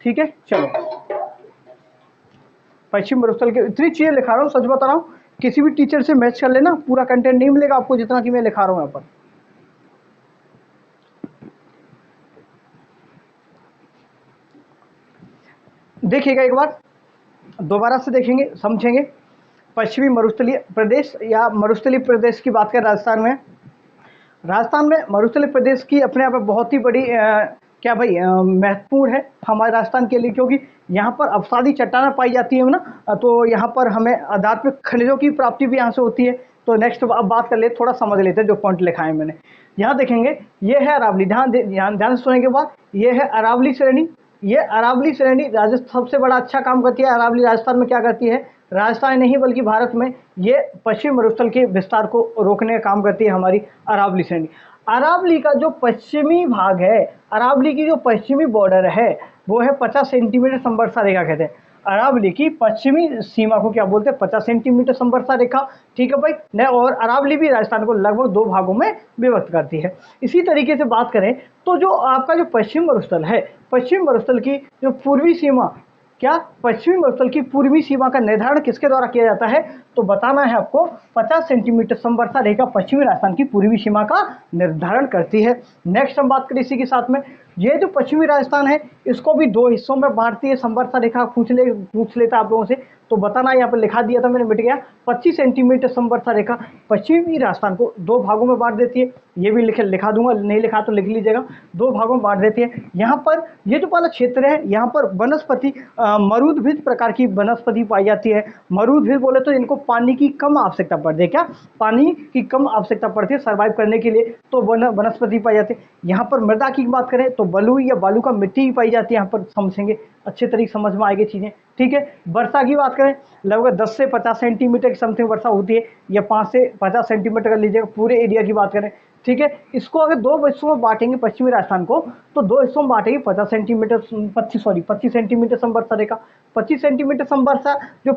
ठीक है। चलो, पश्चिम मरुस्थल के इतनी चीज़ें लिखा रहा हूँ, सच बता रहा हूँ, किसी भी टीचर से मैच कर लेना, पूरा कंटेंट नहीं मिलेगा आपको जितना कि मैं लिखा रहा हूँ यहाँ पर। देखिएगा एक बार दोबारा से देखेंगे, समझेंगे। पश्चिमी मरुस्थलीय प्रदेश या मरुस्थलीय प्रदेश की बात करें राजस्थान में मरुस्थलीय प्रदेश की अपने आप में बहुत ही बड़ी क्या भाई महत्वपूर्ण है हमारे राजस्थान के लिए, क्योंकि यहाँ पर अवसादी चट्टानें पाई जाती है ना, तो यहाँ पर हमें आध्यात्मिक खनिजों की प्राप्ति भी यहाँ से होती है। तो नेक्स्ट अब बात कर ले, थोड़ा समझ लेते हैं जो पॉइंट लिखा है मैंने। यहाँ देखेंगे ये है अरावली, ध्यान से सुनने के बाद ये है अरावली श्रेणी। ये अरावली श्रेणी राजस्थान सबसे बड़ा अच्छा काम करती है। अरावली राजस्थान में क्या करती है, राजस्थान नहीं बल्कि भारत में ये पश्चिम मरुस्थल के विस्तार को रोकने का काम करती है हमारी अरावली श्रेणी। अरावली का जो पश्चिमी भाग है, अरावली की जो पश्चिमी बॉर्डर है वो है 50 सेंटीमीटर समवर्षा रेखा कहते हैं। अरावली की पश्चिमी सीमा को क्या बोलते हैं? 50 सेंटीमीटर समवर्षा रेखा। ठीक है भाई न, और अरावली भी राजस्थान को लगभग 2 भागों में विभक्त करती है। इसी तरीके से बात करें तो जो आपका जो पश्चिम मरुस्थल है, पश्चिम मरुस्थल की जो पूर्वी सीमा, क्या पश्चिमी मरुस्थल की पूर्वी सीमा का निर्धारण किसके द्वारा किया जाता है? तो बताना है आपको 50 सेंटीमीटर समवर्षा रेखा पश्चिमी राजस्थान की पूर्वी सीमा का निर्धारण करती है। नेक्स्ट हम बात करें इसी के साथ में, ये जो पश्चिमी राजस्थान है इसको भी 2 हिस्सों में बांटती है। समवर्षा रेखा पूछ लेता आप लोगों से, तो बताना यहाँ पर लिखा दिया था मैंने, मिट गया। 25 सेंटीमीटर समवर्षा रेखा पश्चिमी राजस्थान को 2 भागों में बांट देती है। ये भी लिखा दूंगा, नहीं लिखा तो लिख लीजिएगा। 2 भागों में बांट देती है। यहाँ पर ये जो वाला क्षेत्र है यहाँ पर वनस्पति मरुद्भिद प्रकार की वनस्पति पाई जाती है। मरुद्भिद बोले तो इनको पानी की कम आवश्यकता पड़ती है। क्या? पानी की कम आवश्यकता पड़ती है सर्वाइव करने के लिए, तो वनस्पति पाई जाती है। यहाँ पर मृदा की बात करें तो बलुई या बालू का मिट्टी पाई जाती है। यहाँ पर समझेंगे, अच्छे तरीके समझ में आएगी चीज़ें। ठीक है, वर्षा की बात करें लगभग 10 से 50 सेंटीमीटर की समथिंग वर्षा होती है, या 5 से 50 सेंटीमीटर कर लीजिएगा पूरे एरिया की बात करें। ठीक है, इसको अगर 2 हिस्सों में बांटेंगे पश्चिमी राजस्थान को, तो 2 हिस्सों में बांटेंगे 25 सेंटीमीटर समवर्षा रेखा। 25 सेंटीमीटर समवर्षा, जो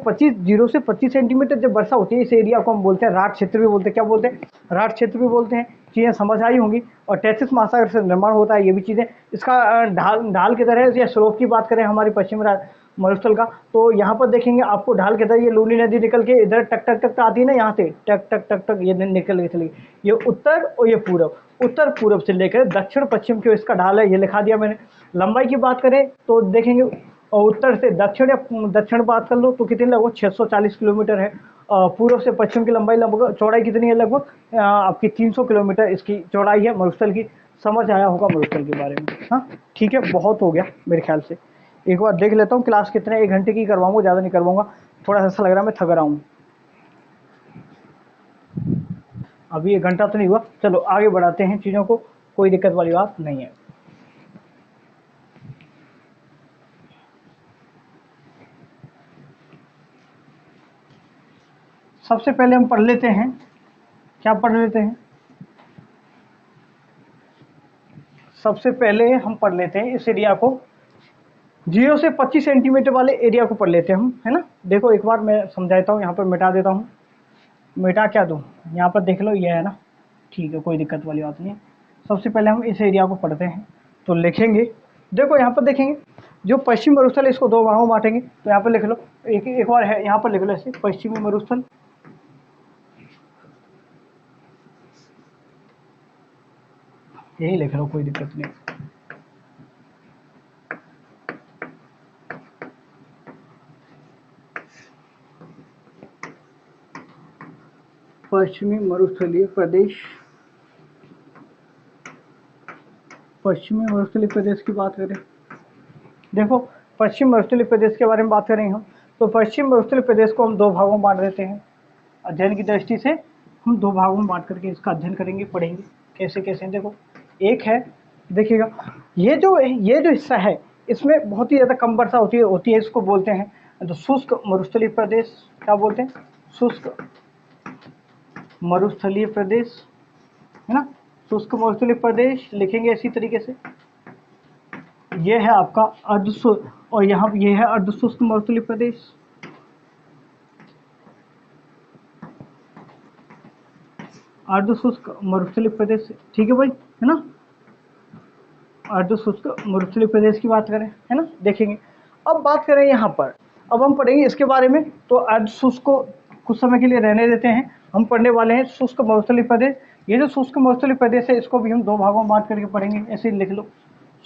0 से 25 सेंटीमीटर जब वर्षा होती है, इस एरिया को हम बोलते हैं राठ क्षेत्र भी बोलते हैं। क्या बोलते हैं? राठ क्षेत्र भी बोलते हैं। चीज़ें समझ आई होंगी। और टैथिस महासागर से निर्माण होता है, ये भी चीज़ें। इसका ढाल की तरह या स्लोप की बात करें हमारी पश्चिम मरुस्थल का, तो यहाँ पर देखेंगे आपको ढाल के तरह ये लूनी नदी निकल के इधर टक टक टक आती है ना, यहाँ से टक टक टक टक ये निकल के चली। ये उत्तर और ये पूरब, उत्तर पूरब से लेकर दक्षिण पश्चिम की इसका ढाल है, ये लिखा दिया मैंने। लंबाई की बात करें तो देखेंगे और उत्तर से दक्षिण या दक्षिण बात कर लो तो कितनी लगभग 640 किलोमीटर है। पूर्व से पश्चिम की लंबाई लगभग चौड़ाई कितनी है? लगभग आपकी 300 किलोमीटर इसकी चौड़ाई है मरुस्थल की। समझ आया होगा मरुस्थल के बारे में। हाँ ठीक है, बहुत हो गया मेरे ख्याल से। एक बार देख लेता हूँ क्लास कितने, 1 घंटे की करवाऊंगा, ज़्यादा नहीं करवाऊंगा। थोड़ा सा ऐसा लग रहा है मैं थक रहा हूँ। अभी 1 घंटा तो नहीं हुआ, चलो आगे बढ़ाते हैं चीज़ों को, कोई दिक्कत वाली बात नहीं है। सबसे पहले हम पढ़ लेते हैं, क्या पढ़ लेते हैं? सबसे पहले हम पढ़ लेते हैं इस एरिया को, 0 से 25 सेंटीमीटर वाले एरिया को पढ़ लेते हैं हम, है ना। देखो एक बार मैं समझाता हूँ, यहाँ पर मिटा देता हूँ। मिटा क्या दूँ? यहाँ पर देख लो, ये है ना। ठीक है, कोई दिक्कत वाली बात नहीं है। सबसे पहले हम इस एरिया को पढ़ते हैं, तो लिखेंगे। देखो यहाँ पर देखेंगे जो पश्चिमी मरुस्थल है इसको 2 भागों में बांटेंगे, तो यहाँ पर लिख लो, एक बार है यहाँ पर लिख लो ऐसे, पश्चिमी मरुस्थल, यही लिख लो, कोई दिक्कत नहीं। पश्चिमी मरुस्थलीय प्रदेश, पश्चिमी मरुस्थलीय प्रदेश की बात करें, देखो पश्चिम मरुस्थलीय प्रदेश के बारे में बात करेंगे हम, तो पश्चिम मरुस्थलीय प्रदेश को हम 2 भागों में बांट देते हैं। अध्ययन की दृष्टि से हम 2 भागों में बांट करके इसका अध्ययन करेंगे, पढ़ेंगे कैसे कैसे। देखो एक है, देखिएगा ये जो हिस्सा है इसमें बहुत ही ज़्यादा कम वर्षा होती है, इसको बोलते हैं तो शुष्क मरुस्थलीय प्रदेश। क्या बोलते हैं? शुष्क मरुस्थलीय प्रदेश, है ना। शुष्क मरुस्थलीय प्रदेश लिखेंगे इसी तरीके से। ये है आपका अर्धशुष्क, और यहाँ ये है अर्धशुष्क मरुस्थलीय प्रदेश। अर्धशुष्क मरुस्थलीय प्रदेश, ठीक है भाई, है ना। अर्धशुष्क मरुस्थलीय प्रदेश की बात करें, है ना, देखेंगे। अब बात करें यहाँ पर, अब हम पढ़ेंगे इसके बारे में, तो अर्धशुष्क को कुछ समय के लिए रहने देते हैं। हम पढ़ने वाले हैं शुष्क मरुस्थलीय प्रदेश। ये जो शुष्क मरुस्थलीय प्रदेश है इसको भी हम 2 भागों में बांट करके पढ़ेंगे, ऐसे लिख लो।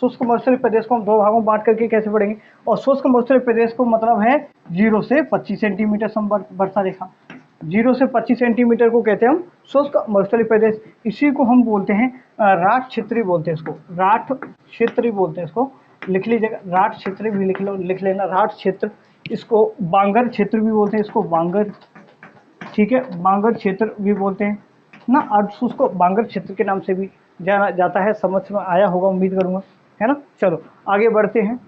शुष्क मरुस्थलीय प्रदेश को हम 2 भागों में बांट करके कैसे पढ़ेंगे? और शुष्क मरुस्थलीय प्रदेश को मतलब है 0 से 25 सेंटीमीटर समवर्षा रेखा। 0 से 25 सेंटीमीटर को कहते हैं हम शुष्क मरुस्थलीय प्रदेश। इसी को हम बोलते हैं राठ क्षेत्री बोलते हैं इसको, राठ क्षेत्री बोलते हैं इसको। लिख लीजिएगा, राठ क्षेत्र भी लिख लेना, राठ क्षेत्र। इसको बांगर क्षेत्र भी बोलते हैं, इसको बांगर, ठीक है, बांगर क्षेत्र भी बोलते हैं ना। अर्धशुष्क को बांगर क्षेत्र के नाम से भी जाना जाता है। समझ में आया होगा उम्मीद करूंगा, है ना। चलो आगे बढ़ते हैं।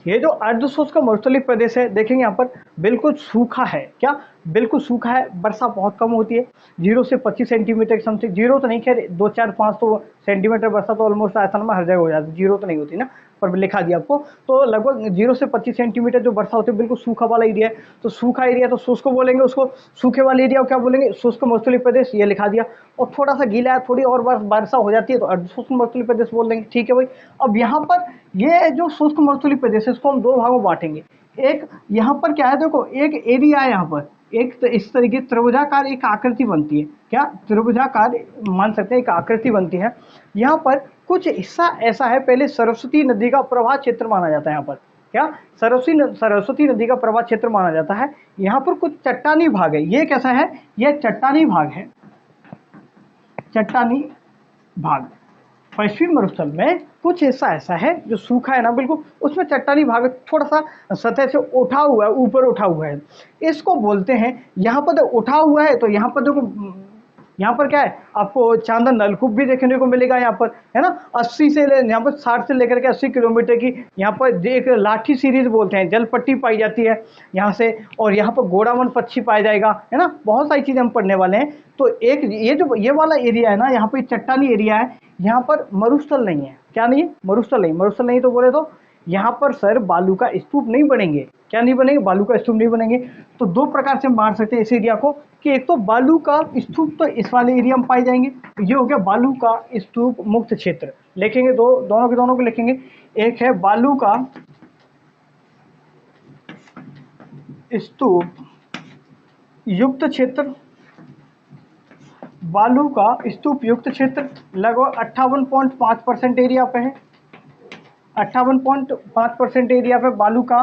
ये जो अर्ध शुष्क मरुस्थलीय प्रदेश है, देखेंगे यहाँ पर बिल्कुल सूखा है। क्या? बिल्कुल सूखा है, वर्षा बहुत कम होती है, 0 से 25 सेंटीमीटर के समथिंग। 0 तो नहीं, खैर 2, 4, 5 तो सेंटीमीटर वर्षा तो ऑलमोस्ट राजस्थान में हर जगह हो जाती है, 0 तो नहीं होती ना, पर लिखा दिया आपको। तो लगभग 0 से 25 सेंटीमीटर जो वर्षा होती है, बिल्कुल सूखा वाला एरिया है। तो सूखा एरिया तो शुष्क बोलेंगे उसको, सूखे वाले एरिया को क्या बोलेंगे? शुष्क मरुस्थलीय प्रदेश, ये लिखा दिया। और थोड़ा सा गीला है, थोड़ी और वर्षा हो जाती है तो अर्ध शुष्क मरुस्थलीय प्रदेश बोल देंगे। ठीक है भाई। अब यहाँ पर ये जो शुष्क मरुस्थलीय प्रदेश है, इसको हम 2 भागों में बांटेंगे। एक यहाँ पर क्या है, देखो एक एरिया है यहाँ पर, एक तो इस तरीके त्रिभुजाकार एक आकृति बनती है। क्या? त्रिभुजाकार मान सकते हैं, एक आकृति बनती है। यहाँ पर कुछ हिस्सा ऐसा है, पहले सरस्वती नदी का प्रवाह क्षेत्र माना जाता है। यहाँ पर क्या? सरस्वती नदी का प्रवाह क्षेत्र माना जाता है। यहाँ पर कुछ चट्टानी भाग है। ये कैसा है? यह चट्टानी भाग है, चट्टानी भाग। पश्चिमी मरुस्थल में कुछ हिस्सा ऐसा है जो सूखा है ना बिल्कुल, उसमें चट्टानी भाग थोड़ा सा सतह से उठा हुआ है, ऊपर उठा हुआ है, इसको बोलते हैं। यहाँ पर तो उठा हुआ है, तो यहाँ पर देखो, यहाँ पर क्या है, आपको चांदन नलकूप भी देखने को मिलेगा यहाँ पर, है ना। 80 से यहाँ पर 60 से लेकर के 80 किलोमीटर की यहाँ पर एक लाठी सीरीज बोलते हैं, जल पट्टी पाई जाती है यहाँ से। और यहाँ पर गोड़ावन पक्षी पाया जाएगा, है ना। बहुत सारी चीज़ें हम पढ़ने वाले हैं। तो एक ये जो ये वाला एरिया है ना, यहाँ पर चट्टानी एरिया है, यहाँ पर मरुस्थल नहीं है। क्या नहीं है? मरुस्थल नहीं। मरुस्थल नहीं तो बोले तो यहाँ पर सर बालू का स्तूप नहीं बनेंगे। क्या नहीं बनेंगे? बालू का स्तूप नहीं बनेंगे। तो 2 प्रकार से हम बांट सकते हैं इस एरिया को, कि एक तो बालू का स्तूप तो इस वाले एरिया में पाए जाएंगे, ये हो गया बालू का स्तूप मुक्त क्षेत्र। लिखेंगे दोनों के दोनों को लिखेंगे। एक है बालू का स्तूप युक्त क्षेत्र, बालू का स्तूप युक्त क्षेत्र लगभग 58.5% एरिया पे है। 58.5% एरिया पे बालू का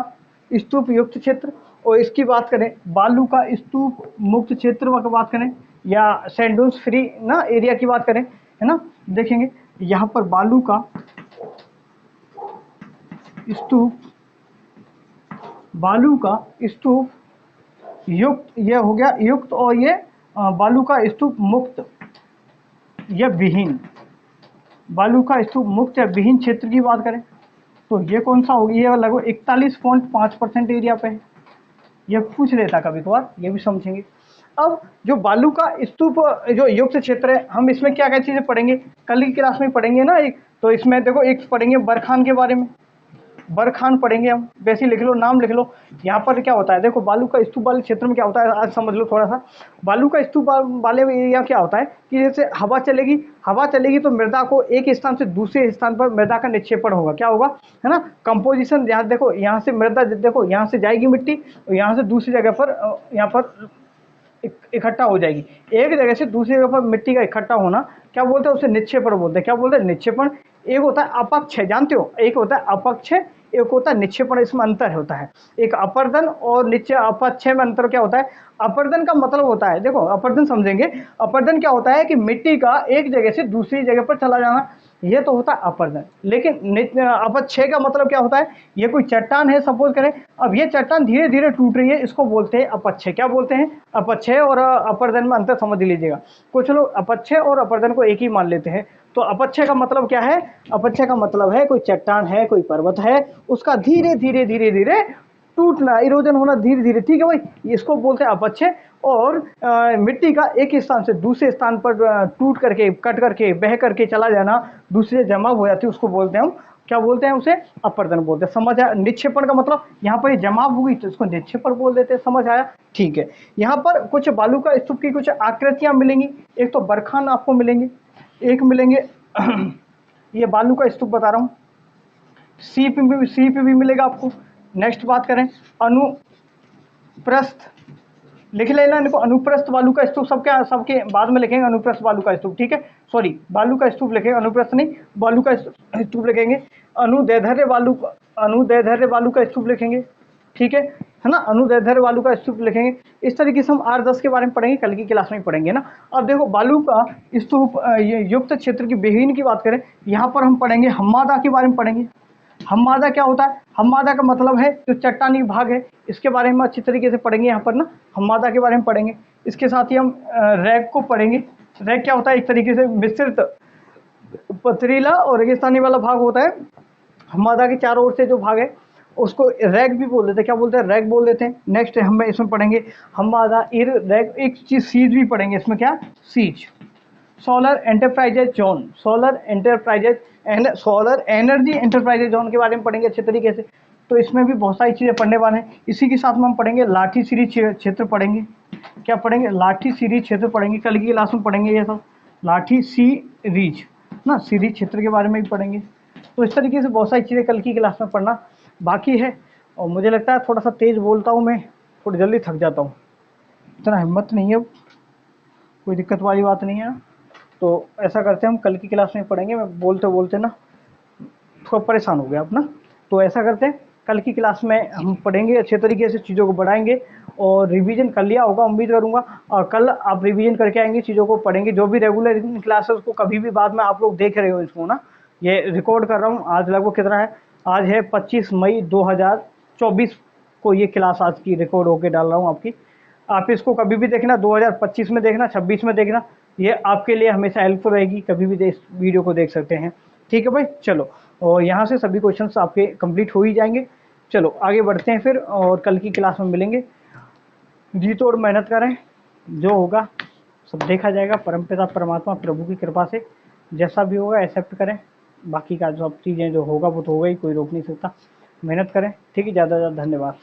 स्तूप युक्त क्षेत्र। और इसकी बात करें बालू का स्तूप मुक्त क्षेत्र की बात करें, या सैंड फ्री ना एरिया की बात करें, है ना, देखेंगे यहाँ पर बालू का स्तूप, बालू का स्तूप युक्त, ये हो गया युक्त, और ये बालू का स्तूप मुक्त या विहीन। बालू का स्तूप मुक्त या विहीन क्षेत्र की बात करें तो ये कौन सा होगी? ये लगभग 41.5% एरिया पे है। ये पूछ लेता कभी कभार, ये भी समझेंगे। अब जो बालू का स्तूप जो युक्त क्षेत्र है, हम इसमें क्या क्या चीज़ें पढ़ेंगे, कल की क्लास में पढ़ेंगे ना एक। तो इसमें देखो एक पढ़ेंगे बरखान के बारे में, बरखान पढ़ेंगे हम, वैसे लिख लो, नाम लिख लो। यहाँ पर क्या होता है, देखो बालू का स्तूप वाले क्षेत्र में क्या होता है, आज समझ लो थोड़ा सा। बालू का स्तूप वाले एरिया क्या होता है कि जैसे हवा चलेगी तो मृदा को एक स्थान से दूसरे स्थान पर मृदा का निक्षेपण होगा। क्या होगा, है ना, कंपोजिशन। यहाँ देखो, यहाँ से मृदा, देखो यहाँ से जाएगी मिट्टी, और यहाँ से दूसरी जगह पर यहाँ पर इकट्ठा हो जाएगी। एक जगह से दूसरी जगह पर मिट्टी का इकट्ठा होना क्या बोलते हैं, उसे निक्षेपण बोलते हैं। क्या बोलते हैं? निक्षेपण। एक होता है अपक्ष, जानते हो, एक होता है अपक्ष, एक होता है निक्षेपण। इसमें अंतर होता है, एक अपर्दन और निश्चय अपक्ष में अंतर क्या होता है। अपर्दन का मतलब होता है, देखो अपर्दन समझेंगे, अपर्दन क्या होता है कि मिट्टी का एक जगह से दूसरी जगह पर चला जाना, ये तो होता है अपर्दन। लेकिन अपक्षय का मतलब क्या होता है, ये कोई चट्टान है सपोज करें, अब ये चट्टान धीरे धीरे टूट रही है, इसको बोलते हैं अपक्षय। क्या बोलते हैं? अपक्षय। और अपर्दन में अंतर समझ लीजिएगा। कुछ लोग अपक्षय और अपर्दन को एक ही मान लेते हैं। तो अपक्षय का मतलब क्या है? अपक्षय का मतलब है कोई चट्टान है, कोई पर्वत है, उसका धीरे धीरे धीरे धीरे टूटना, इरोजन होना धीरे धीरे। ठीक है भाई, इसको बोलते हैं अपक्षय। और मिट्टी का एक स्थान से दूसरे स्थान पर टूट करके, कट करके, बह करके चला जाना, दूसरे जमा हो जाती है, उसको बोलते हैं हम, क्या बोलते हैं, उसे अपर्दन बोलते हैं। समझ आया? निक्षेपण का मतलब यहाँ पर ये जमाव हुई तो इसको निक्षेपण बोल देते हैं। समझ आया? ठीक है। यहाँ पर कुछ बालू का स्तूप की कुछ आकृतियां मिलेंगी। एक तो बरखान आपको मिलेंगे, एक मिलेंगे ये बालू का स्तूप बता रहा हूँ, सीप भी मिलेगा आपको। नेक्स्ट बात करें अनुप्रस्थ, लिख लेना इनको, अनुप्रस्थ बालू का स्तूप। सबके बाद में लिखेंगे अनुप्रस्थ बालू का स्तूप। ठीक है, सॉरी, बालू का स्तूप लिखेंगे, अनुप्रस्थ नहीं, बालू का स्तूप लिखेंगे। अनुदैर्ध्य बालू का स्तूप लिखेंगे। ठीक है ना, अनुदैर्ध्य बालू का स्तूप लिखेंगे। इस तरीके से हम 8-10 के बारे में पढ़ेंगे, कल की क्लास में पढ़ेंगे ना। अब देखो बालू का स्तूप युक्त क्षेत्र की विहीन की बात करें, यहाँ पर हम पढ़ेंगे हम्मादा के बारे में पढ़ेंगे। हम्मादा क्या होता है? हम्मादा का मतलब है जो चट्टानी भाग है, इसके बारे में अच्छी तरीके से पढ़ेंगे यहाँ पर ना, हम्मादा के बारे में पढ़ेंगे। इसके साथ ही हम रैग को पढ़ेंगे। रैग क्या होता है? एक तरीके से मिश्रित पथरीला और रेगिस्तानी वाला भाग होता है। हम्मादा के चारों ओर से जो भाग है उसको रैग भी बोल देते हैं, क्या बोलते हैं, रैग बोल देते हैं। नेक्स्ट हम इसमें पढ़ेंगे हमारा इर रैग, एक चीज़ सीज भी पढ़ेंगे इसमें, क्या, सीज। Solar enterprises zone, solar enterprises and solar energy enterprises zone के बारे में पढ़ेंगे अच्छे तरीके से। तो इसमें भी बहुत सारी चीज़ें पढ़ने वाले हैं। इसी के साथ में हम पढ़ेंगे लाठी सीरीज क्षेत्र पढ़ेंगे। क्या पढ़ेंगे, लाठी सीरीज क्षेत्र पढ़ेंगे, कल की क्लास में पढ़ेंगे ये सब लाठी सीरीज ना, सीरीज क्षेत्र के बारे में भी पढ़ेंगे। तो इस तरीके से बहुत सारी चीज़ें कल की क्लास में पढ़ना बाकी है। और मुझे लगता है थोड़ा सा तेज़ बोलता हूँ मैं, थोड़ी जल्दी थक जाता हूँ, इतना हिम्मत नहीं है, कोई दिक्कत वाली बात नहीं है। तो ऐसा करते हैं हम कल की क्लास में पढ़ेंगे, मैं बोलते बोलते ना थोड़ा परेशान हो गया अपना। तो ऐसा करते हैं कल की क्लास में हम पढ़ेंगे अच्छे तरीके से, चीज़ों को बढ़ाएंगे और रिवीजन कर लिया होगा उम्मीद करूँगा। और कल आप रिवीजन करके आएंगे, चीज़ों को पढ़ेंगे, जो भी रेगुलर क्लासेस को कभी भी बाद में आप लोग देख रहे हो इसको ना, ये रिकॉर्ड कर रहा हूँ। आज लगभग कितना है, आज है 25 मई 2024 को ये क्लास आज की रिकॉर्ड होके डाल रहा हूँ आपकी। आप इसको कभी भी देखना, 2025 में देखना, 26 में देखना, ये आपके लिए हमेशा हेल्पफुल रहेगी, कभी भी इस वीडियो को देख सकते हैं। ठीक है भाई, चलो, और यहाँ से सभी क्वेश्चंस आपके कंप्लीट हो ही जाएंगे। चलो आगे बढ़ते हैं फिर, और कल की क्लास में मिलेंगे। जी तो और मेहनत करें, जो होगा सब देखा जाएगा, परमपिता परमात्मा प्रभु की कृपा से जैसा भी होगा एक्सेप्ट करें। बाकी का जो सब चीज़ें जो होगा वो तो होगा ही, कोई रोक नहीं सकता। मेहनत करें, ठीक है, ज़्यादा से ज़्यादा धन्यवाद।